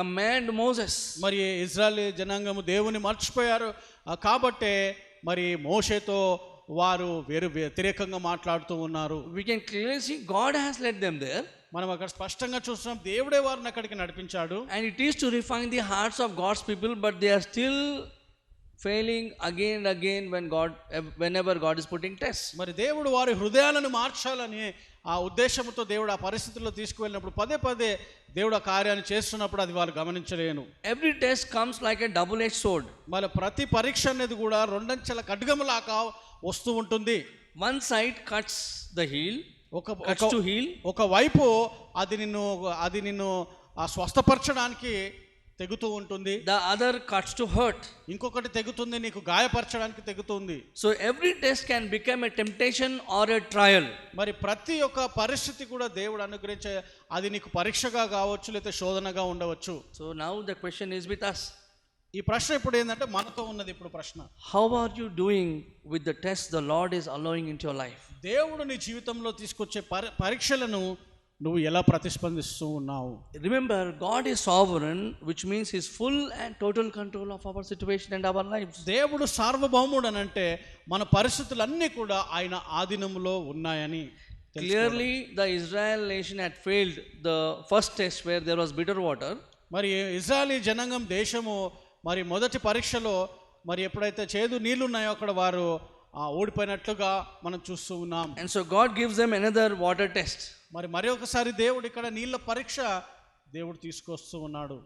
S4: command Moses.
S5: మరి ఇజ్రాయేల్ జనాంగము దేవుని మర్చిపోయారు, కాబట్టే మరి మోషేతో వారు వ్యతిరేకంగా మాట్లాడుతూ ఉన్నారు.
S4: We can clearly see God has led them there.
S5: మనం అక్కడ స్పష్టంగా చూస్తున్నాం, దేవుడే వారిని అక్కడికి నడిపించాడు.
S4: And it is to refine the hearts of God's people, but they are still failing again and again whenever God is putting tests.
S5: మరి దేవుడు వారి హృదయాలను మార్చాలని ఆ ఉద్దేశంతో దేవుడు ఆ పరిస్థితుల్లో తీసుకువెళ్ళినప్పుడు పదే పదే దేవుడు ఆ కార్యాన్ని చేస్తున్నప్పుడు అది వారు గమనించలేను.
S4: Every test comes like a double-edged sword.
S5: మరి ప్రతి పరీక్ష అనేది కూడా రెండంచెల ఖడ్గములాగా వస్తూ ఉంటుంది.
S4: One side cuts the heel, cuts to heal.
S5: ఒక వైపు అది నిన్ను స్వస్థపరచడానికి తెగుతూ ఉంటుంది.
S4: The other cuts to hurt.
S5: ఇంకొకటి తెగుతుంది, నీకు గాయపరచడానికి తెగుతుంది.
S4: So every test can become a temptation or a trial.
S5: మరి ప్రతి ఒక్క పరిస్థితి కూడా దేవుడు అనుగ్రహించే అది నీకు పరీక్షగా కావచ్చు లేదా శోధనగా ఉండవచ్చు.
S4: So now the question is with us.
S5: ఈ ప్రశ్న ఇప్పుడు ఏంటంటే మనతో ఉన్నది ఇప్పుడు ప్రశ్న.
S4: How are you doing with the tests the Lord is allowing into your life?
S5: దేవుడు నీ జీవితంలో తీసుకొచ్చే పరీక్షలను నువ్వు ఎలా ప్రతిస్పందిస్తూ ఉన్నావు?
S4: Remember, God is sovereign, which means He's full and total control of our situation and our lives.
S5: దేవుడు సార్వభౌముడు అని అంటే మన పరిస్థితులన్నీ కూడా ఆయన ఆధీనంలో ఉన్నాయని.
S4: Clearly, the Israel nation had failed the first test where there was bitter water.
S5: మరి ఇజ్రాయలీ జనాంగం దేశము మరి మొదటి పరీక్షలో మరి ఎప్పుడైతే చేదు నీళ్లు ఉన్నాయో అక్కడ వారు ఓడిపోయినట్లుగా మనం చూస్తూ ఉన్నాం.
S4: And so God gives them another water test.
S5: మరి ఒకసారి దేవుడు ఇక్కడ నీళ్ళ పరీక్ష దేవుడు తీసుకొస్తూ ఉన్నాడు.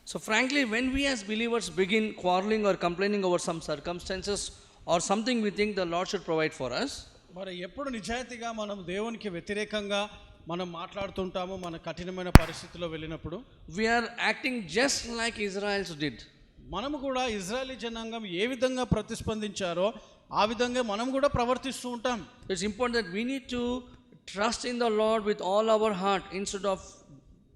S4: So frankly, when we as believers begin quarreling or complaining over some circumstances or something we think the Lord should provide for us,
S5: మరి ఎప్పుడు నిజాయితీగా మనం దేవునికి వ్యతిరేకంగా మనం మాట్లాడుతుంటామో మన కఠినమైన పరిస్థితిలో వెళ్ళినప్పుడు
S4: we are acting just like Israelites did.
S5: మనము కూడా ఇజ్రాయలీ జనాంగం ఏ విధంగా ప్రతిస్పందించారో ఆ విధంగా మనం కూడా ప్రవర్తిస్తూ ఉంటాం.
S4: It's important that we need to trust in the Lord with all our heart instead of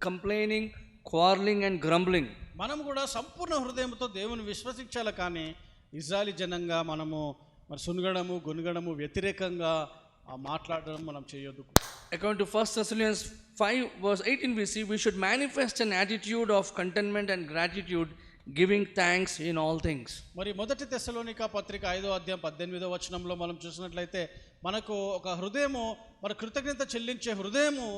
S4: complaining, quarreling and grumbling.
S5: మనం కూడా సంపూర్ణ హృదయంతో దేవుని విశ్వసించాలి, కానీ ఇజ్రాయలీ జనంగా మనము మరి సునగడము గొనగడము వ్యతిరేకంగా మాట్లాడడం మనం చేయొద్దు.
S4: According to 1 Thessalonians 5 verse 18 we see we should manifest an attitude of contentment and gratitude, giving thanks in all things.
S5: మరి మొదటి తెస్సలోనిక పత్రిక 5వ అధ్యాయం 18వ వచనంలో మనం చూసినట్లయితే మనకు ఒక హృదయము మరి కృతజ్ఞత చెల్లించే హృదయము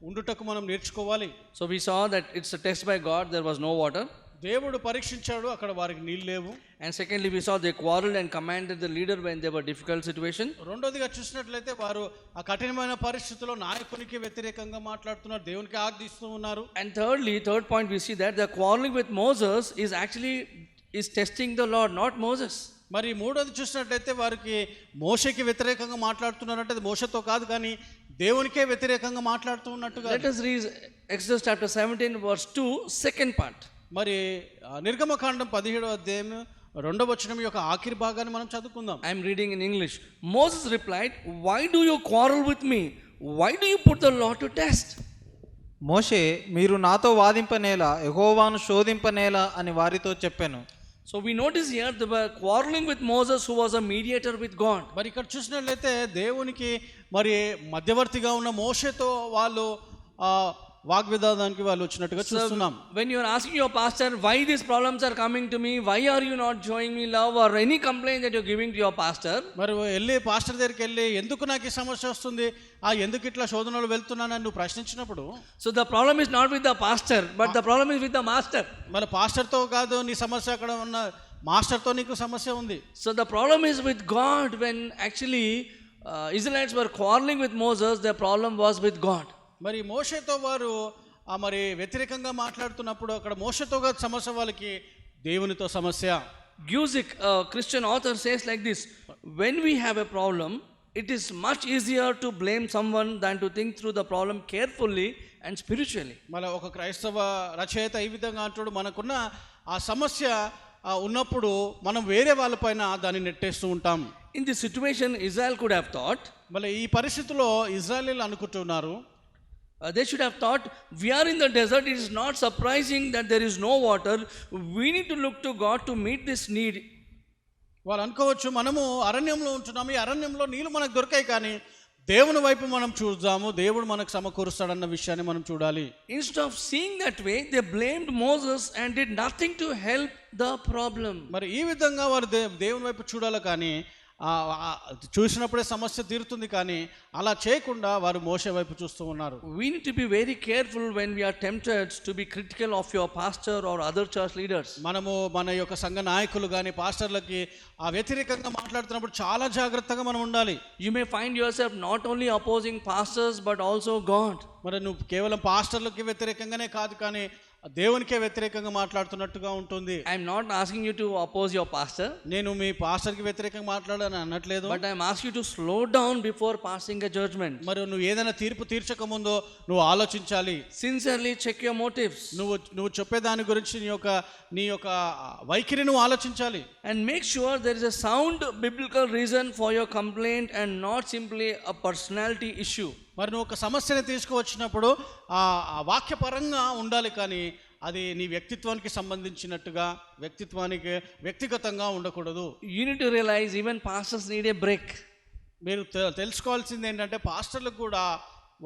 S5: ఉండుటకు మనం నేర్చుకోవాలి.
S4: So we saw that it's a test by God, there was no water.
S5: దేవుడు పరీక్షించాడు, అక్కడ వారికి నీళ్ళు లేవు.
S4: And secondly we saw they quarreled and commanded the leader when they were difficult situation.
S5: రెండోదిగా చూసినట్లయితే వారు ఆ కఠినమైన పరిస్థితుల్లో నాయకునికి వ్యతిరేకంగా మాట్లాడుతున్నారు, దేవునికి ఆజ్ఞిస్తూ ఉన్నారు.
S4: And thirdly, third point we see that the quarreling with Moses is testing the Lord, not Moses.
S5: మరి మూడోది చూసినట్లయితే వారికి మోషేకి వ్యతిరేకంగా మాట్లాడుతున్నారంటే అది మోషతో కాదు కానీ దేవునికే వ్యతిరేకంగా మాట్లాడుతూ ఉన్నట్టుగా.
S4: Let us read Exodus chapter 17 verse 2 second part.
S5: మరి నిర్గమకాండం 17వ అధ్యాయం 2వ వచనం యొక్క ఆఖరి భాగాన్ని మనం చదువుకుందాం.
S4: I am reading in English. Moses replied, "Why do you quarrel with me? Why do you put the Lord to test?"
S7: మోషే, మీరు నాతో వాదింపనేలా యెహోవాను శోధింపనేలా అని వారితో చెప్పాను.
S4: So we notice here they were quarreling with Moses, who was a mediator with God.
S5: మరి ఇక్కడ చూసినట్లయితే దేవునికి మరి మధ్యవర్తిగా ఉన్న మోషేతో వాళ్ళు వాగ్వివాదానికి వాళ్ళు వచ్చినట్టుగా చూస్తున్నాం.
S4: When you are asking your pastor why these problems are coming to me, why are you not showing me love, or any complaint that you're giving to your pastor,
S5: మరి వెళ్ళి పాస్టర్ దగ్గరికి వెళ్ళి ఎందుకు నాకు ఈ సమస్య వస్తుంది, ఎందుకు ఇట్లా శోధనలు వెళ్తున్నానని నువ్వు ప్రశ్నించినప్పుడు,
S4: so the problem is not with the pastor but the problem is with the master.
S5: మరి పాస్టర్తో కాదు నీ సమస్య, అక్కడ ఉన్న మాస్టర్తో నీకు సమస్య ఉంది.
S4: So the problem is with God. When actually Israelites were quarreling with Moses, their problem was with God.
S5: మరి మోషేతో వారు మరి వ్యతిరేకంగా మాట్లాడుతున్నప్పుడు అక్కడ మోషేతో సమస్య వాళ్ళకి దేవునితో సమస్య.
S4: Guzik, a Christian author, says like this: when we have a problem, it is much easier to blame someone than to think through the problem carefully and spiritually.
S5: మన ఒక క్రైస్తవ రచయిత ఈ విధంగా అంటాడు, మనకున్న ఆ సమస్య ఉన్నప్పుడు మనం వేరే వాళ్ళపైన దాన్ని నెట్టేస్తూ ఉంటాం.
S4: In this situation, Israel could have thought,
S5: మళ్ళీ ఈ పరిస్థితిలో ఇజ్రాయేలీలు అనుకుంటున్నారు,
S4: they should have thought, we are in the desert, it is not surprising that there is no water, we need to look to God to meet this need.
S5: వాళ్ళు అనుకోవచ్చు, మనము అరణ్యంలో ఉంటున్నాము, ఈ అరణ్యంలో నీళ్ళు మనకు దొరికాయి, కానీ దేవుని వైపు మనం చూద్దాము, దేవుడు మనకు సమకూరుస్తాడన్న విషయాన్ని మనం చూడాలి.
S4: Instead of seeing that way, they blamed Moses and did nothing to help the problem.
S5: మరి ఈ విధంగా వారు దేవుని వైపు చూడాలి, కానీ చూసినప్పుడే సమస్య తీరుతుంది, కానీ అలా చేయకుండా వారు మోషే వైపు చూస్తూ ఉన్నారు.
S4: We need to be very careful when we are tempted to be critical of your pastor or other church leaders.
S5: మనము మన యొక్క సంఘ నాయకులు కానీ పాస్టర్లకి వ్యతిరేకంగా మాట్లాడుతున్నప్పుడు చాలా జాగ్రత్తగా మనం ఉండాలి.
S4: You may find yourself not only opposing pastors but also God.
S5: మరి నువ్వు కేవలం పాస్టర్లకి వ్యతిరేకంగానే కాదు, కానీ దేవునికే వ్యతిరేకంగా మాట్లాడుతున్నట్టుగా ఉంటుంది.
S4: I am not asking you to oppose your pastor,
S5: నేను మీ పాస్టర్కి వ్యతిరేకంగా మాట్లాడాలని అనట్లేదు,
S4: but I am asking you to slow down before passing a judgment.
S5: మరి నువ్వు ఏదైనా తీర్పు తీర్చక ముందో నువ్వు ఆలోచించాలి.
S4: Sincerely check your motives.
S5: నువ్వు చెప్పేదాని గురించి నీ యొక్క వైఖరి నువ్వు ఆలోచించాలి.
S4: And make sure there is a sound biblical reason for your complaint and not simply a personality issue.
S5: మరి నువ్వు ఒక సమస్యని తీసుకువచ్చినప్పుడు ఆ వాక్యపరంగా ఉండాలి, కానీ అది నీ వ్యక్తిత్వానికి సంబంధించినట్టుగా వ్యక్తిగతంగా ఉండకూడదు.
S4: You need to realize even pastors need a break.
S5: మీరు తెలుసుకోవాల్సింది ఏంటంటే పాస్టర్లకు కూడా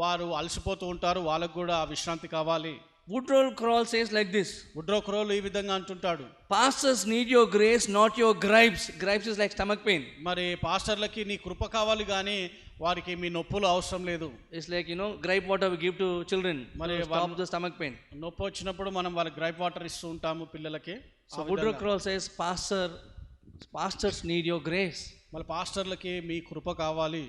S5: వారు అలసిపోతూ ఉంటారు, వాళ్ళకు కూడా విశ్రాంతి కావాలి.
S4: Woodrow Kroll says like this.
S5: Woodrow scroll ఈ విధంగా అంటుంటాడు,
S4: Pastors need your grace, not your gripes. Gripes is like stomach pain.
S5: మరి పాస్టర్లకి నీ కృప కావాలి, కానీ వారికి మీ నొప్పులు అవసరం లేదు.
S4: It's like, gripe water we give to children
S5: Mari
S4: to stop the stomach pain.
S5: నొప్పి వచ్చినప్పుడు మనం వాళ్ళకి గ్రైప్ వాటర్ ఇస్తూ ఉంటాము పిల్లలకి.
S4: So Woodrow Kroll says pastors need your grace.
S5: మళ్ళీ పాస్టర్లకి మీ కృప కావాలి.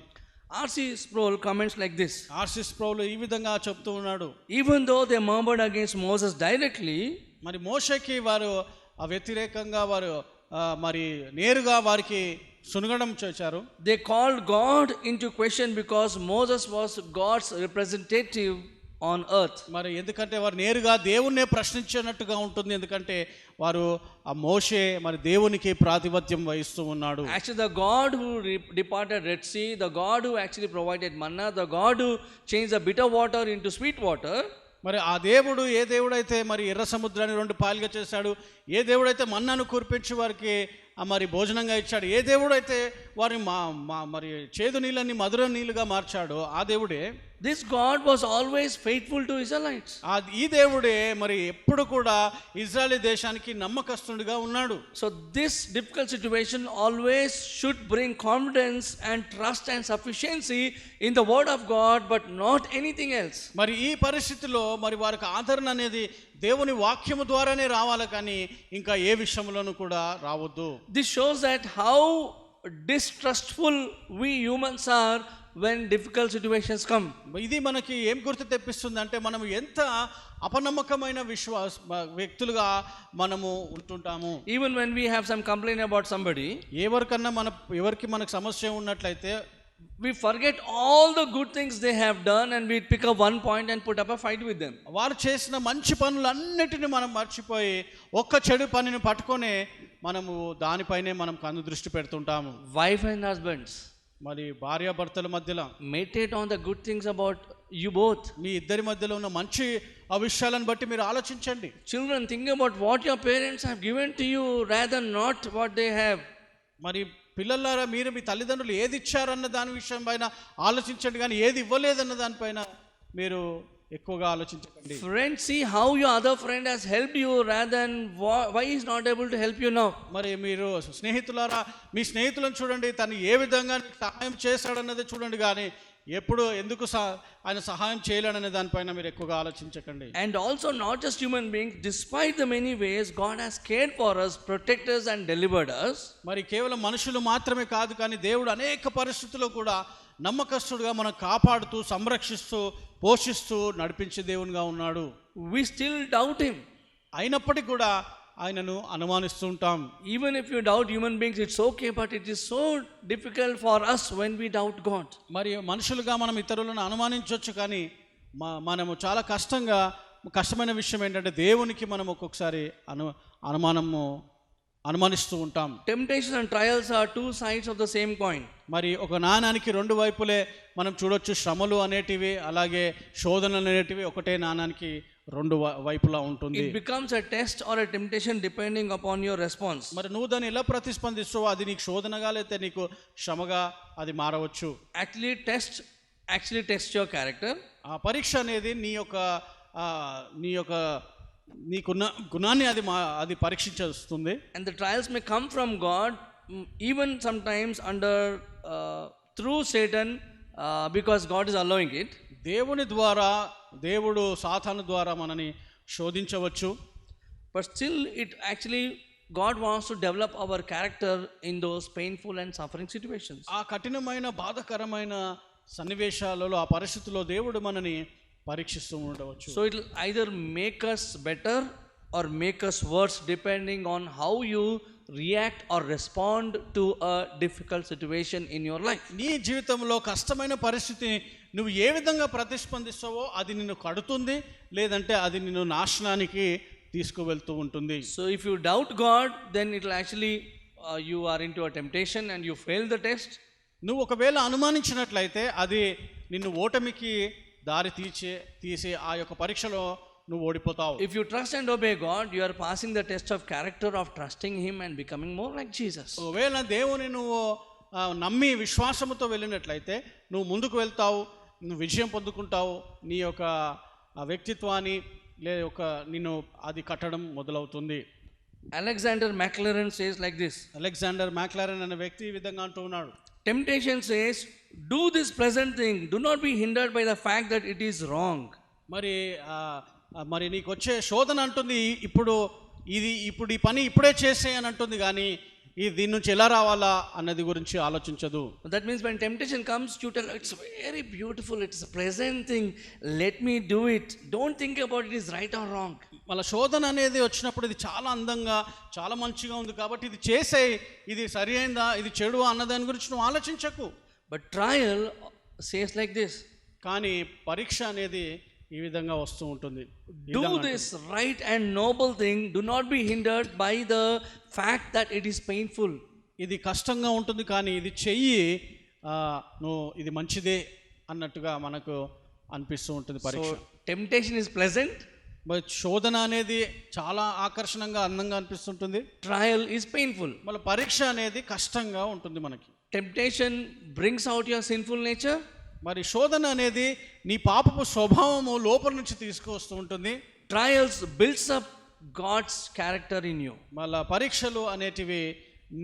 S4: R.C. Sproul comments like this.
S5: RC Sproul ఈ విధంగా చెప్తూ ఉన్నాడు,
S4: Even though they murmured against Moses directly,
S5: మరి మోషేకి వారు వ్యతిరేకంగా వారు మరి నేరుగా వారికి సునగడం చేశారు.
S4: they called God into question because Moses was God's representative on earth.
S5: మరి ఎందుకంటే వారు నేరుగా దేవుణ్ణే ప్రశ్నించినట్టుగా ఉంటుంది, ఎందుకంటే వారు ఆ మోషే మరి దేవునికి ప్రాతిపత్యం వహిస్తూ ఉన్నాడు.
S4: Actually, the God who departed Red Sea, the God who actually provided manna, the God who changed the bitter water into sweet water,
S5: మరి ఆ దేవుడు ఏ దేవుడైతే మరి ఎర్ర సముద్రాన్ని 2 పాయలుగా చేశాడు, ఏ దేవుడైతే మన్నాను కురిపించి వారికి మరి భోజనంగా ఇచ్చాడు, ఏ దేవుడైతే వారి మరి చేదు నీళ్ళని మధుర నీళ్ళుగా మార్చాడో ఆ దేవుడే.
S4: this God was always faithful to Israelites.
S5: ఈ దేవుడే మరి ఎప్పుడు కూడా ఇజ్రాయెల్ దేశానికి నమ్మకస్తుడిగా ఉన్నాడు.
S4: So this difficult situation always should bring confidence and trust and sufficiency in the word of God, but not anything else.
S5: మరి ఈ పరిస్థితిలో మరి వారికి ఆదరణ అనేది దేవుని వాక్యము ద్వారానే రావాలి, కానీ ఇంకా ఏ విషయంలోనూ కూడా రావద్దు.
S4: This shows that how distrustful we humans are when difficult situations come.
S5: ఇది మనకి ఏం గుర్తు తెప్పిస్తుంది అంటే మనం ఎంత అపనమ్మకమైన వ్యక్తులుగా మనము ఉంటుంటాము.
S4: Even when we have some complaint about somebody,
S5: ఎవరికి మనకు సమస్య ఉన్నట్లయితే
S4: we forget all the good things they have done and we pick up one point and put up a fight with them.
S5: వారు చేసిన మంచి పనులన్నిటిని మనం మర్చిపోయి ఒక్క చెడు పనిని పట్టుకొని మనము దానిపైనే మనం కన్ను దృష్టి పెడుతుంటాము.
S4: Wife and husbands,
S5: మరి భార్యాభర్తల మధ్యలో
S4: meditate on the good things about you both.
S5: మీ ఇద్దరి మధ్యలో ఉన్న మంచి విషయాలను బట్టి మీరు ఆలోచించండి.
S4: Children, think about what your parents have given to you rather not what they have.
S5: మరి పిల్లలారా, మీరు మీ తల్లిదండ్రులు ఏది ఇచ్చారన్న దాని విషయం పైన ఆలోచించండి, కానీ ఏది ఇవ్వలేదన్న దానిపైన మీరు ఎక్కువగా ఆలోచించకండి.
S4: Friends, see how your other friend has helped you rather than why he is not able to help you now.
S5: మరి మీరు స్నేహితులారా, మీ స్నేహితులను చూడండి, తను ఏ విధంగా సహాయం చేశాడన్నది చూడండి, కానీ ఎప్పుడు ఎందుకు ఆయన సహాయం చేయలేడనే దానిపైన మీరు ఎక్కువగా ఆలోచించకండి.
S4: And also not just human beings, despite the many ways God has cared for us, protected us and delivered us.
S5: మరి కేవలం మనుషులు మాత్రమే కాదు, కానీ దేవుడు అనేక పరిస్థితుల్లో కూడా నమ్మకస్తుడుగా మనం కాపాడుతూ సంరక్షిస్తూ పోషిస్తూ నడిపించే దేవునిగా ఉన్నాడు.
S4: We still doubt him.
S5: అయినప్పటికీ కూడా ఆయనను అనుమానిస్తూ ఉంటాం.
S4: Even if you doubt human beings, it's okay, but it is so difficult for us when we doubt God.
S5: మరి మనుషులుగా మనం ఇతరులను అనుమానించవచ్చు, కానీ మనము చాలా కష్టమైన విషయం ఏంటంటే దేవునికి మనం ఒక్కొక్కసారి అనుమానిస్తూ ఉంటాం.
S4: Temptation and trials are two sides of the same coin.
S5: మరి ఒక నాణానికి 2 వైపులే మనం చూడొచ్చు. శ్రమలు అనేటివి అలాగే శోధనలు అనేటివి ఒకటే నాణానికి 2 వైపులా ఉంటుంది.
S4: It becomes a test or a temptation depending upon your response.
S5: మరి నువ్వు దాన్ని ఎలా ప్రతిస్పందిస్తావో అది నీకు శోధనగా లేతే నీకు శ్రమగా అది మారవచ్చు.
S4: Actually test your character.
S5: ఆ పరీక్ష అనేది నీకున్న గుణాన్ని అది పరీక్షించేస్తుంది.
S4: And the trials may come from God, even sometimes under through Satan, because God is allowing it.
S5: దేవుని ద్వారా, దేవుడు సాతాను ద్వారా మనని శోధించవచ్చు.
S4: But still, it actually God wants to develop our character in those painful and suffering situations.
S5: ఆ కఠినమైన బాధకరమైన సన్నివేశాలలో, ఆ పరిస్థితుల్లో దేవుడు మనని పరీక్షిస్తూ ఉండవచ్చు.
S4: So it will either make us better or make us worse, depending on how you react or respond to a difficult situation in your life.
S5: నీ జీవితంలో కష్టమైన పరిస్థితి నువ్వు ఏ విధంగా ప్రతిస్పందిస్తావో అది నిన్ను కడుతుంది, లేదంటే అది నిన్ను నాశనానికి తీసుకువెళ్తూ ఉంటుంది.
S4: So if you doubt God, then it will actually you are into a temptation and you fail the test.
S5: నువ్వు ఒకవేళ అనుమానించినట్లయితే అది నిన్ను ఓటమికి దారి తీసే ఆ యొక్క పరీక్షలో నువ్వు ఓడిపోతావు.
S4: If you trust and obey God, you are passing the test of character of trusting Him and becoming more like Jesus.
S5: ఒకవేళ దేవుని నువ్వు నమ్మి విశ్వాసముతో వెళ్ళినట్లయితే నువ్వు ముందుకు వెళ్తావు, నువ్వు విజయం పొందుకుంటావు, నీ యొక్క వ్యక్తిత్వాన్ని నిన్ను అది కట్టడం మొదలవుతుంది.
S4: Alexander Maclaren says like this.
S5: Alexander Maclaren అనే వ్యక్తి ఈ విధంగా అంటూ ఉన్నాడు.
S4: Temptation says, do this present thing, do not be hindered by the fact that it is wrong.
S5: మరి నీకు వచ్చే శోధన అంటుంది ఇప్పుడు ఈ పని ఇప్పుడే చేసే అని అంటుంది, కానీ దీని నుంచి ఎలా రావాలా అన్నది గురించి ఆలోచించదు.
S4: That means when temptation comes, you tell, it's very beautiful, it's a present thing, let me do it, don't think about it is right or wrong.
S5: మళ్ళీ శోధన అనేది వచ్చినప్పుడు ఇది చాలా అందంగా, చాలా మంచిగా ఉంది కాబట్టి ఇది చేసే, ఇది సరి అయిందా, ఇది చెడు అన్నదాని గురించి నువ్వు ఆలోచించకు.
S4: But trial says like this.
S5: కానీ పరీక్ష అనేది ఈ విధంగా వస్తూ ఉంటుంది.
S4: Do this right and noble thing, do not be hindered by the fact that it is painful.
S5: ఇది కష్టంగా ఉంటుంది కానీ ఇది చెయ్యి, నువ్వు ఇది మంచిదే అన్నట్టుగా మనకు అనిపిస్తూ ఉంటుంది పరీక్ష.
S4: Temptation is pleasant,
S5: శోధన అనేది చాలా ఆకర్షణంగా, అందంగా అనిపిస్తుంటుంది.
S4: trial is painful.
S5: మళ్ళీ పరీక్ష అనేది కష్టంగా ఉంటుంది మనకి.
S4: Temptation brings out your sinful nature.
S5: మరి శోధన అనేది నీ పాపపు స్వభావము లోపల నుంచి తీసుకువస్తూ ఉంటుంది.
S4: Trials builds up God's character in you.
S5: మళ్ళా పరీక్షలు అనేటివి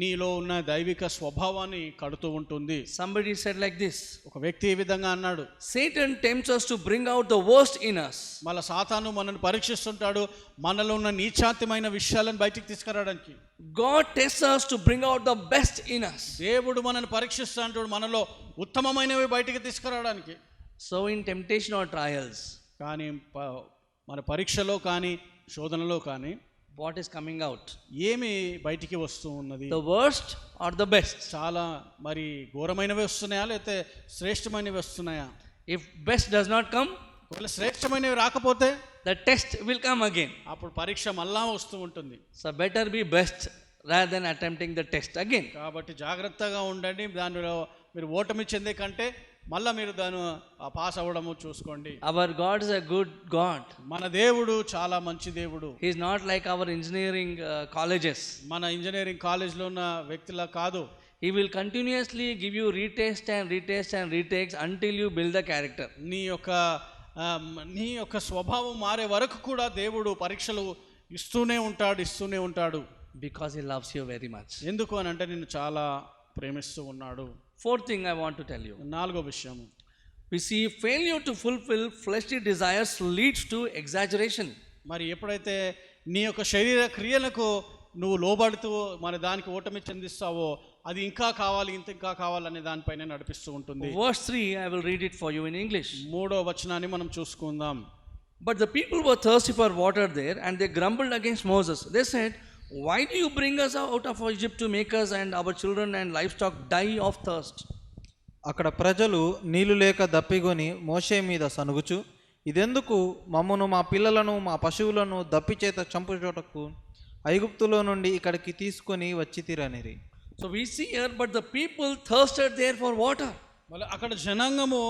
S5: నీలో ఉన్న దైవిక స్వభావాన్ని కడుతూ ఉంటుంది.
S4: Somebody said like this.
S5: ఒక వ్యక్తి ఈ విధంగా అన్నాడు,
S4: Satan tempts us to bring out the worst in us.
S5: మళ్ళా సాతాను మనల్ని పరీక్షిస్తుంటాడు మనలో ఉన్న నీచాత్యమైన విషయాలను బయటికి తీసుకురావడానికి.
S4: God tests us to bring out the best in us.
S5: దేవుడు మనల్ని పరీక్షిస్తూ అంటాడు మనలో ఉత్తమమైనవి బయటికి తీసుకురావడానికి.
S4: So in temptation or trials,
S5: కానీ మన పరీక్షలో కానీ శోధనలో కానీ
S4: what is coming out?
S5: ఏమి బయటికి వస్తూ ఉన్నది?
S4: The worst or the best?
S5: చాలా మరి ఘోరమైనవి వస్తున్నాయా లేకపోతే శ్రేష్టమైనవి వస్తున్నాయా?
S4: If best does not come,
S5: ఒకవేళ శ్రేష్టమైనవి రాకపోతే
S4: the test will come again.
S5: అప్పుడు పరీక్ష మళ్ళా వస్తూ ఉంటుంది.
S4: So better be best rather than attempting the test again.
S5: కాబట్టి జాగ్రత్తగా ఉండండి. దానిలో మీరు ఓటమి చెందే కంటే మళ్ళా మీరు దాన్ని పాస్ అవ్వడము చూసుకోండి.
S4: Our God is a good God.
S5: మన దేవుడు చాలా మంచి దేవుడు.
S4: He is not like our engineering colleges.
S5: మన ఇంజనీరింగ్ కాలేజ్లో ఉన్న వ్యక్తిలా కాదు.
S4: He will continuously give you retest and retest and retakes until you build the character.
S5: నీ యొక్క స్వభావం మారే వరకు కూడా దేవుడు పరీక్షలు ఇస్తూనే ఉంటాడు.
S4: Because He loves you very much.
S5: ఎందుకు అని అంటే నిన్ను చాలా ప్రేమిస్తూ ఉన్నాడు.
S4: Fourth thing I want to tell you.
S5: నాలుగో విషయం,
S4: We see failure to fulfill fleshly desires leads to exaggeration.
S5: మరి ఎప్పుడైతే నీ యొక్క శరీర క్రియలకు నువ్వు లోబడుతూ మరి దానికి ఓటమి చెందిస్తావో అది ఇంకా కావాలి అనే దానిపైన నడిపిస్తూ ఉంటుంది.
S4: Verse 3, I will read it for you in English.
S5: మూడో వచనాన్ని మనం చూసుకుందాం.
S4: But the people were thirsty for water there, and they grumbled against Moses. They said, Why do you bring us out of Egypt to make us and our children and livestock die of thirst?
S7: అక్కడ ప్రజలు నీళ్లు లేక దప్పిగొని మోషే మీద సనుగుచు, ఇదెందుకు మమ్మను మా పిల్లలను మా పశువులను దప్పిచేత చంపుచోటకు ఐగుప్తులో నుండి ఇక్కడికి తీసుకొని వచ్చి తిరనిరి.
S4: So we see here, but the people thirsted there for water.
S5: మళ్ళీ అక్కడ జనాంగము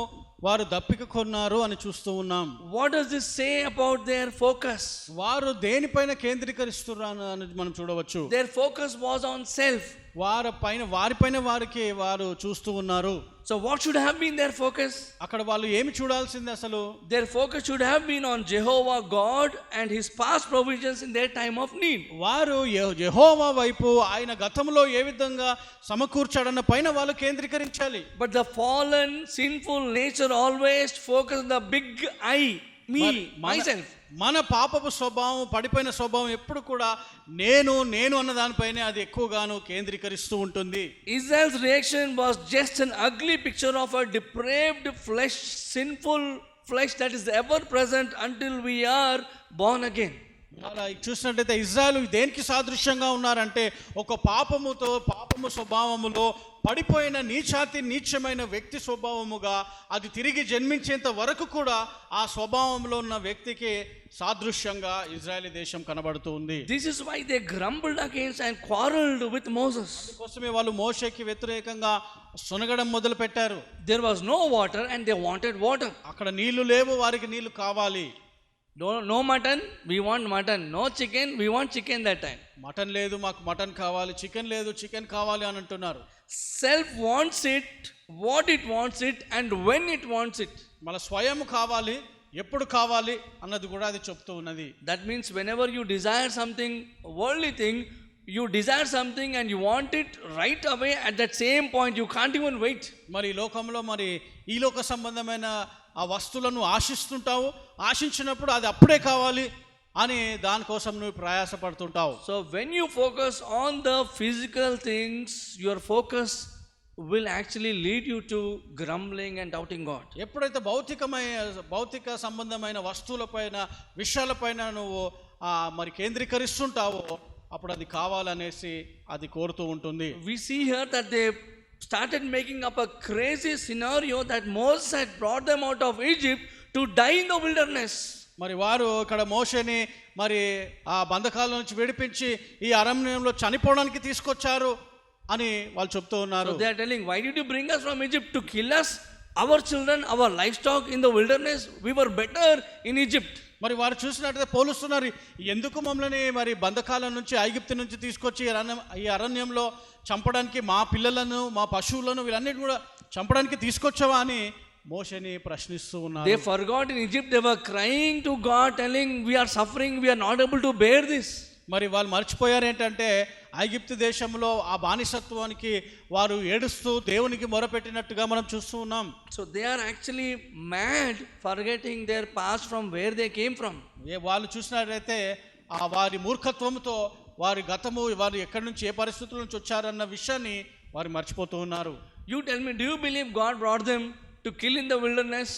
S5: వారు దప్పిక కొన్నారు అని చూస్తూ ఉన్నాం.
S4: What does this say about their focus?
S5: వారు దేనిపైన కేంద్రీకరిస్తున్నారు అనేది మనం చూడవచ్చు.
S4: Their focus was on self.
S5: వారిపైన వారు చూస్తూ ఉన్నారు.
S4: So what should have been their focus?
S5: అక్కడ వాళ్ళు ఏమి చూడాల్సింది అసలు?
S4: Their focus should have been on Jehovah God and his past provisions in their time of need.
S5: వారు యెహోవా వైపు ఆయన గతంలో ఏ విధంగా సమకూర్చాడన్న పైన వాళ్ళు కేంద్రీకరించాలి.
S4: But the fallen sinful nature always focus on the big I, me, myself.
S5: మన పాపపు స్వభావం, పడిపోయిన స్వభావం ఎప్పుడు కూడా నేను అన్న దానిపైనే అది ఎక్కువగాను కేంద్రీకరిస్తూ ఉంటుంది.
S4: Israel's reaction was just an ugly picture of a depraved flesh, sinful flesh that is ever present until we are born again.
S5: అలా చూసినట్టయితే ఇజ్రాయెల్ దేనికి సాదృశ్యంగా ఉన్నారంటే ఒక పాపము స్వభావములో పడిపోయిన నీచమైన వ్యక్తి స్వభావముగా అది తిరిగి జన్మించేంత వరకు కూడా ఆ స్వభావంలో ఉన్న వ్యక్తికి సాదృశ్యంగా ఇజ్రాయెల్ దేశం కనబడుతూ ఉంది.
S4: This is why they grumbled against and quarreled with Moses.
S5: అందుకోసమే వాళ్ళు మోషేకి వ్యతిరేకంగా సునగడం మొదలు పెట్టారు.
S4: There was no water and they wanted water.
S5: అక్కడ నీళ్లు లేవు, వారికి నీళ్లు కావాలి.
S4: No mutton, we want mutton. No chicken, we want chicken that time.
S5: Mutton లేదు, మాకు మటన్ కావాలి. చికెన్ లేదు, చికెన్ కావాలి అని అంటున్నారు.
S4: Self wants it, what it wants it, and when it wants it.
S5: మన స్వయం కావాలి, ఎప్పుడు కావాలి అన్నది కూడా అది చెప్తూ ఉన్నది.
S4: That means whenever you desire something, worldly thing, you desire something and you want it right away at that same point, you can't even wait.
S5: మరి లోకంలో ఈ లోక సంబంధమైన ఆ వస్తువులను ఆశిస్తుంటావు, ఆశించినప్పుడు అది అప్పుడే కావాలి అని దానికోసం నువ్వు ప్రయాసపడుతుంటావు.
S4: So when you focus on the physical things, your focus will actually lead you to grumbling and doubting God.
S5: ఎప్పుడైతే భౌతిక సంబంధమైన వస్తువులపైన, విషయాలపైన నువ్వు మరి కేంద్రీకరిస్తుంటావో అప్పుడు అది కావాలనేసి అది కోరుతూ ఉంటుంది.
S4: We see here that they started making up a crazy scenario that Moses had brought them out of Egypt to die in the wilderness.
S5: మరి వారు ఇక్కడ మోషేని మరి ఆ బంధకాల నుంచి విడిపించి ఈ అరణ్యంలో చనిపోవడానికి తీసుకొచ్చారు అని వాళ్ళు చెప్తూ ఉన్నారు.
S4: So they are telling, why did you bring us from Egypt to kill us, our children, our livestock in the wilderness? We were better in Egypt.
S5: మరి వారు చూసినట్టయితే పోలుస్తున్నారు, ఎందుకు మమ్మల్ని మరి బంధకాల నుంచి ఐగుప్తు నుంచి తీసుకొచ్చి ఈ అరణ్యంలో చంపడానికి, మా పిల్లలను, మా పశువులను వీళ్ళన్నిటి కూడా చంపడానికి తీసుకొచ్చావా అని మోషేని ప్రశ్నిస్తూ ఉన్నారు.
S4: They forgot in Egypt, they were crying to God, telling, we are suffering, we are not able to bear this.
S5: మరి వాళ్ళు మర్చిపోయారు ఏంటంటే ఐగుప్తు దేశంలో ఆ బానిసత్వానికి వారు ఏడుస్తూ దేవునికి మొరపెట్టినట్టుగా మనం చూస్తూ ఉన్నాం.
S4: So they are actually mad, forgetting their past from where they came from.
S5: వాళ్ళు చూసినట్లయితే వారి మూర్ఖత్వంతో వారి గతము, వారు ఎక్కడి నుంచి ఏ పరిస్థితుల నుంచి వచ్చారన్న విషయాన్ని వారు మర్చిపోతూ ఉన్నారు.
S4: You tell me, do you believe God brought them to kill in the wilderness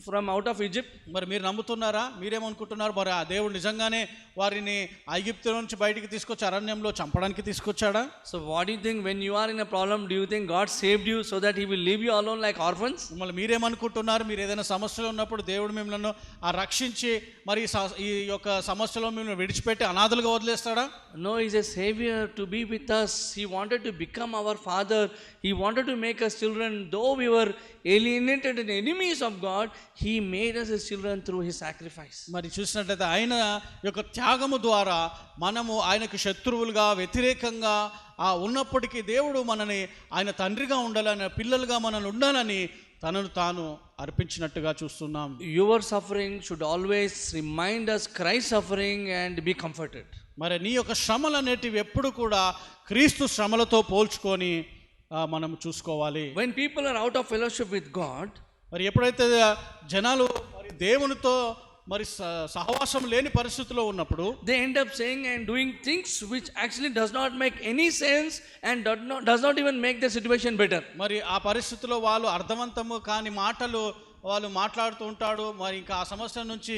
S4: from out of Egypt?
S5: మరి మీరు నమ్ముతున్నారా? మీరేమనుకుంటున్నారు? మరి ఆ దేవుడు నిజంగానే వారిని ఐగుప్తు నుంచి బయటికి తీసుకొచ్చి అరణ్యంలో చంపడానికి తీసుకొచ్చాడా?
S4: So what do you think when you are in a problem, do you think God saved you so that he will leave you alone like orphans?
S5: మళ్ళీ మీరేమనుకుంటున్నారు? మీరు ఏదైనా సమస్యలో ఉన్నప్పుడు దేవుడు మిమ్మల్ని రక్షించి మరి ఈ యొక్క సమస్యలో మిమ్మల్ని విడిచిపెట్టి అనాథలుగా వదిలేస్తాడా?
S4: No, he is a savior to be with us. He wanted to become our father. He wanted to make us children. Though we were alienated and enemies of God, he made us his children through his sacrifice.
S5: మరి చూసినట్లయితే ఆయన యొక్క త్యాగము ద్వారా మనము ఆయనకు శత్రువులుగా, వ్యతిరేకంగా ఉన్నప్పటికీ దేవుడు మనని ఆయన తండ్రిగా ఉండాలని, పిల్లలుగా మనల్ని ఉండాలని తనను తాను అర్పించినట్టుగా చూస్తున్నాం.
S4: Your suffering should always remind us Christ's suffering and be comforted.
S5: మరి నీ యొక్క శ్రమలు అనేటివి ఎప్పుడు కూడా క్రీస్తు శ్రమలతో పోల్చుకొని మనం చూసుకోవాలి.
S4: When people are out of fellowship with God,
S5: మరి ఎప్పుడైతే జనాలు మరి దేవునితో మరి సహవాసం లేని పరిస్థితిలో ఉన్నప్పుడు
S4: they end up saying and doing things which actually does not make any sense and does not even make the situation better.
S5: మరి ఆ పరిస్థితిలో వాళ్ళు అర్థవంతము కాని మాటలు వాళ్ళు మాట్లాడుతూ ఉంటాడు. మరి ఇంకా ఆ సమస్య నుంచి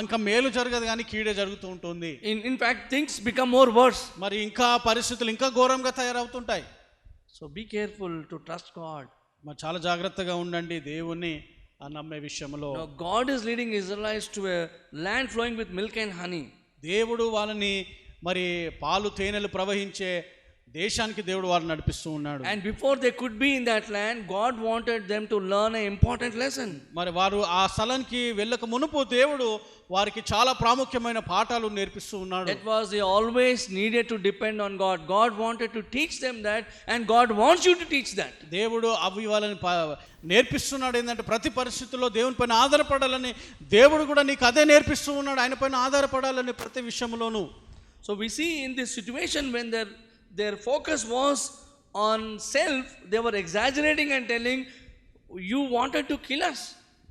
S5: ఇంకా మేలు జరగదు కానీ కీడే జరుగుతూ ఉంటుంది.
S4: In fact, things become more worse.
S5: మరి ఇంకా పరిస్థితులు ఇంకా ఘోరంగా తయారవుతుంటాయి.
S4: So be careful to trust God.
S5: మరి చాలా జాగ్రత్తగా ఉండండి దేవుణ్ణి నమ్మే విషయంలో.
S4: Now God is leading Israelites to a land flowing with milk and honey.
S5: దేవుడు వాళ్ళని మరి పాలు తేనెలు ప్రవహించే దేశానికి దేవుడు వారిని నడిపిస్తూ ఉన్నాడు.
S4: And before they could be in that land, God wanted them to learn an important lesson.
S5: మరి వారు ఆ స్థలానికి వెళ్ళక మునుపు దేవుడు వారికి చాలా ప్రాముఖ్యమైన పాఠాలు నేర్పిస్తూ ఉన్నాడు.
S4: That was they always needed to depend on God. God wanted to teach them that, and God wants you to teach that.
S5: దేవుడు అవి వాళ్ళని నేర్పిస్తున్నాడు. ఏంటంటే ప్రతి పరిస్థితుల్లో దేవుని పైన ఆధారపడాలని దేవుడు కూడా నీకు అదే నేర్పిస్తూ ఉన్నాడు. ఆయన పైన ఆధారపడాలని ప్రతి విషయంలోనూ.
S4: So we see in this situation when their focus was on self, they were exaggerating and telling, you wanted to kill us.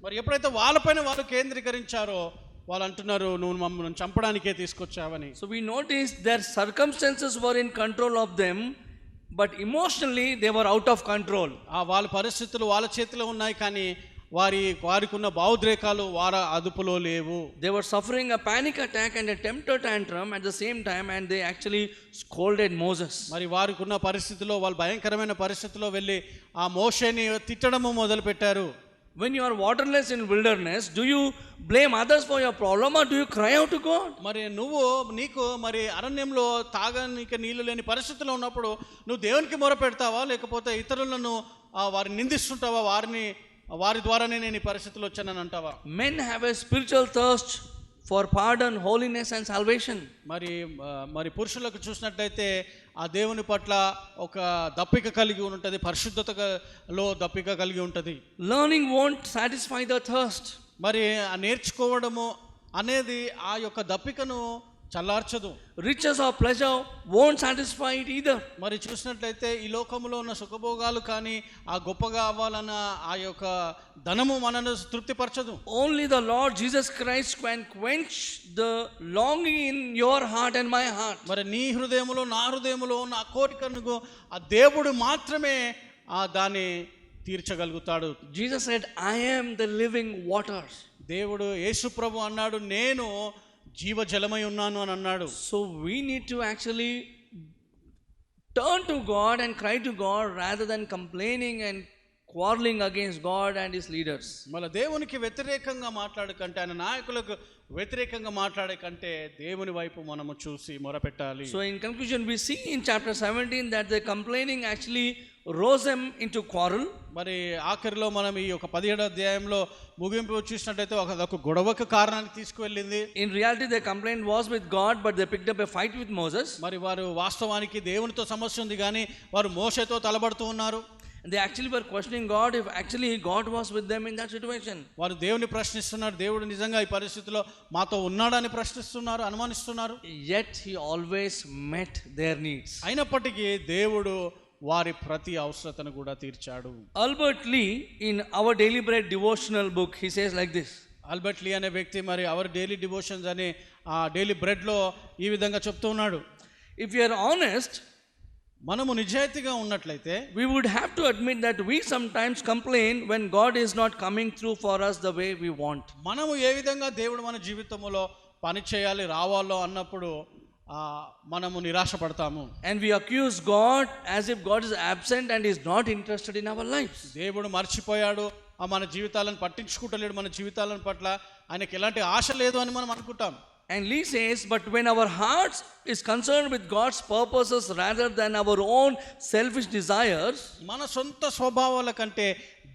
S5: మరి ఎప్పుడైతే వాళ్ళపైన వాళ్ళు కేంద్రీకరించారో వాళ్ళు అంటున్నారు, నువ్వు మమ్మల్ని చంపడానికే తీసుకొచ్చావని.
S4: So we noticed their circumstances were in control of them, but emotionally they were out of control.
S5: వాళ్ళ పరిస్థితులు వాళ్ళ చేతిలో ఉన్నాయి, కానీ వారికి ఉన్న భావోద్రేకాలు వారి అదుపులో లేవు.
S4: They were suffering a panic attack and a temper tantrum at the same time, and they actually scolded Moses.
S5: మరి వారికి ఉన్న పరిస్థితిలో వాళ్ళు భయంకరమైన పరిస్థితిలో వెళ్ళి ఆ మోషేని తిట్టడము మొదలు పెట్టారు.
S4: When you are waterless in wilderness, do you blame others for your problem or do you cry out to God?
S5: మరి నీకు మరి అరణ్యంలో తాగడానికి నీళ్లు లేని పరిస్థితిలో ఉన్నప్పుడు నువ్వు దేవునికి మొర పెడతావా, లేకపోతే ఇతరులను వారిని నిందిస్తుంటావా, వారి ద్వారానే నేను ఈ పరిస్థితిలో వచ్చానని అంటావా?
S4: Men have a spiritual thirst for pardon, holiness and salvation.
S5: మరి పురుషులకు చూసినట్లయితే ఆ దేవుని పట్ల ఒక దప్పిక కలిగి ఉంటుంది, పరిశుద్ధతలో దప్పిక కలిగి ఉంటుంది.
S4: Learning won't satisfy the thirst.
S5: మరి ఆ నేర్చుకోవడము అనేది ఆ యొక్క దప్పికను చల్లార్చదు.
S4: Riches or pleasure won't satisfy it either.
S5: మరి చూసినట్లయితే ఈ లోకంలో ఉన్న సుఖభోగాలు కానీ ఆ గొప్పగా అవ్వాలన్న ఆ యొక్క ధనము మనను తృప్తిపరచదు.
S4: Only the Lord Jesus Christ can quench the longing in your heart and my heart.
S5: మరి నీ హృదయములో నా హృదయములో ఉన్న ఆ కోరికను ఆ దేవుడు మాత్రమే దాన్ని తీర్చగలుగుతాడు.
S4: Jesus said, I am the living waters.
S5: దేవుడు యేసు ప్రభు అన్నాడు, నేను జీవజలమై ఉన్నాను అని అన్నాడు.
S4: So we need to actually turn to God and cry to God rather than complaining and quarreling against God and his leaders.
S5: మన దేవునికి వ్యతిరేకంగా మాట్లాడే కంటే, ఆయన నాయకులకు వ్యతిరేకంగా మాట్లాడే కంటే దేవుని వైపు మనము చూసి మొరపెట్టాలి.
S4: So in conclusion, we see in chapter 17 that the complaining actually rose them into quarrel.
S5: మరి ఆఖరిలో మనం ఈ యొక్క 17వ అధ్యాయంలో ముగింపు చూసినట్లయితే ఒక గొడవకు కారణానికి తీసుకువెళ్ళింది.
S4: In reality, their complaint was with God, but they picked up a fight with Moses.
S5: మరి వారు వాస్తవానికి దేవునితో సమస్య ఉంది, కానీ వారు మోషేతో తలబడుతూ ఉన్నారు.
S4: And they actually were questioning God if actually God was with them in that situation.
S5: వారు దేవుని ప్రశ్నిస్తున్నారు, దేవుడు నిజంగా ఈ పరిస్థితిలో మాతో ఉన్నాడని ప్రశ్నిస్తున్నారు, అనుమానిస్తున్నారు.
S4: Yet he always met their needs.
S5: అయినప్పటికీ దేవుడు వారి ప్రతి అవసరతను కూడా తీర్చాడు.
S4: Albert Lee, in Our Daily Bread devotional book, he says like this.
S5: Albert Lee అనే వ్యక్తి మరి అవర్ డైలీ డివోషన్స్ అనే ఆ డైలీ బ్రెడ్లో ఈ విధంగా చెప్తూ ఉన్నాడు.
S4: If we are honest,
S5: మనము నిజాయితీగా ఉన్నట్లయితే
S4: we would have to admit that we sometimes complain when God is not coming through for us the way we want.
S5: మనము ఏ విధంగా దేవుడు మన జీవితంలో పని చేయాలి రావాలో అన్నప్పుడు మనము నిరాశపడతాము.
S4: And we accuse God as if God is absent and is not interested in our lives.
S5: దేవుడు మర్చిపోయాడు, మన జీవితాలను పట్టించుకుంటలేడు, మన జీవితాలను పట్ల ఆయనకి ఎలాంటి ఆశ లేదు అని మనం అనుకుంటాం.
S4: And Lee says, but when our hearts is concerned with God's purposes rather than our own selfish desires,
S5: మన సొంత స్వభావాల కంటే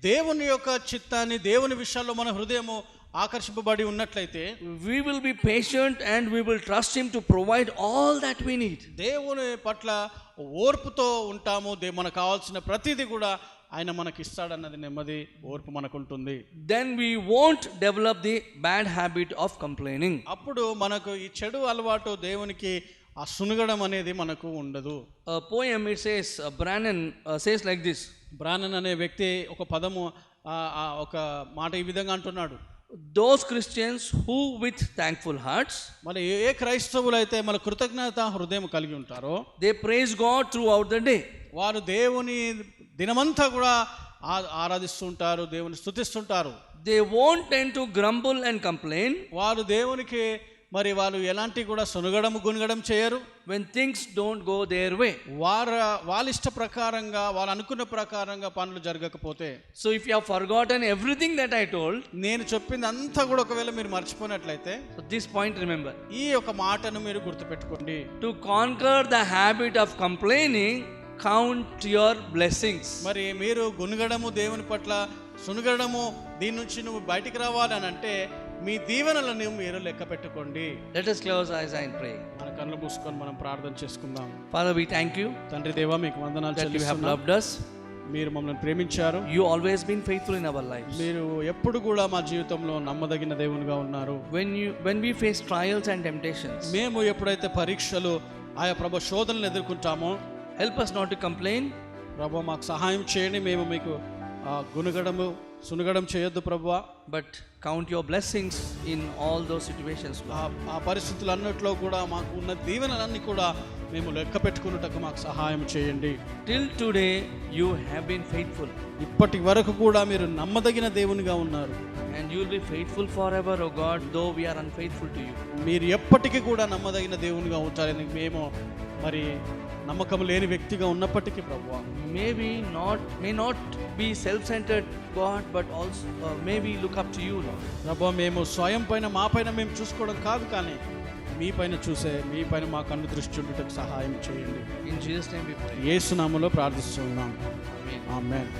S5: దేవుని యొక్క చిత్తాన్ని, దేవుని విషయాల్లో మన హృదయము ఆకర్షింపబడి ఉన్నట్లయితే
S4: we will be patient and we will trust him to provide all that we need.
S5: దేవుని పట్ల ఓర్పుతో ఉంటాము. మనకు కావాల్సిన ప్రతిదీ కూడా ఆయన మనకి ఇస్తాడన్నది నెమ్మది, ఓర్పు మనకుంటుంది.
S4: Then we won't develop the bad habit of complaining.
S5: అప్పుడు మనకు ఈ చెడు అలవాటు దేవునికి ఆ సునుగడం అనేది మనకు ఉండదు.
S4: A poem, it says, Brannan says like this.
S5: బ్రానన్ అనే వ్యక్తి ఒక పదము ఒక మాట ఈ విధంగా అంటున్నాడు.
S4: Those Christians who with thankful hearts,
S5: మరి ఏ క్రైస్తవులైతే మన కృతజ్ఞత హృదయం కలిగి ఉంటారో,
S4: they praise God throughout the day.
S5: వారు దేవుని దినమంతా కూడా ఆరాధిస్తుంటారు, దేవుని స్తుతిస్తుంటారు.
S4: They won't tend to grumble and complain.
S5: వారు దేవునికి మరి వాళ్ళు ఎలాంటి కూడా సునగడం గునగడం చేయరు.
S4: when things don't go their way.
S5: వాళ్ళ ఇష్ట ప్రకారంగా వాళ్ళు అనుకున్న ప్రకారంగా పనులు జరగకపోతే,
S4: So if you have forgotten everything that I told,
S5: నేను చెప్పింది అంతా కూడా ఒకవేళ మీరు మర్చిపోయినట్లయితే,
S4: so this point remember.
S5: ఈ ఒక మాటను మీరు గుర్తుపెట్టుకోండి.
S4: To conquer the habit of complaining, count your blessings.
S5: మరి మీరు గునగడము దేవుని పట్ల, సునగడము దీని నుంచి నువ్వు బయటికి రావాలని అంటే మీ దీవెనలను మీరు లెక్క పెట్టుకోండి.
S4: Let us close our eyes and pray.
S5: మన కళ్ళు మూసుకొని మనం ప్రార్థన చేసుకుందాం.
S4: Father, we thank you
S5: తండ్రి దేవా, మీకు వందనాలు
S4: that you have
S5: చెల్లిస్తున్నాం.
S4: loved us.
S5: మీరు మమ్మల్ని ప్రేమించారు.
S4: You always been faithful in our lives.
S5: మీరు ఎప్పుడు కూడా మా జీవితంలో నమ్మదగిన దేవునిగా ఉన్నారు.
S4: When we face trials and temptations,
S5: మేము ఎప్పుడైతే పరీక్షలు, ఆయా ప్రభు శోధనలు ఎదుర్కొంటామో,
S4: help us not to complain,
S5: ప్రభు మాకు సహాయం చేయండి. మేము మీకు గునగడము సునగడం చేయొద్దు ప్రభువా,
S4: but count your blessings in all those situations, Lord.
S5: ఆ పరిస్థితులన్నిట్లో కూడా మాకు ఉన్న దీవెనలన్నీ కూడా మేము లెక్క పెట్టుకున్నట్టుకు మాకు సహాయం చేయండి.
S4: Till today you have been faithful,
S5: ఇప్పటి వరకు కూడా మీరు నమ్మదగిన దేవునిగా ఉన్నారు.
S4: and you will be faithful forever, O God, though we are unfaithful to you.
S5: మీరు ఎప్పటికీ కూడా నమ్మదగిన దేవునిగా ఉంటారని మేము మరి నమ్మకం లేని వ్యక్తిగా ఉన్నప్పటికీ ప్రభువా,
S4: may not be self-centered, God, but also maybe look up to you, Lord.
S5: ప్రభువా, మేము స్వయం పైన మా పైన మేము చూసుకోవడం కాదు, కానీ మీ పైన చూసే, మీ పైన మా కన్ను దృష్టి ఉండటకు సహాయం చేయండి.
S4: In Jesus' name we pray.
S5: యేసు నామములో ప్రార్థిస్తున్నాం.
S4: Amen.
S5: ఆమేన్.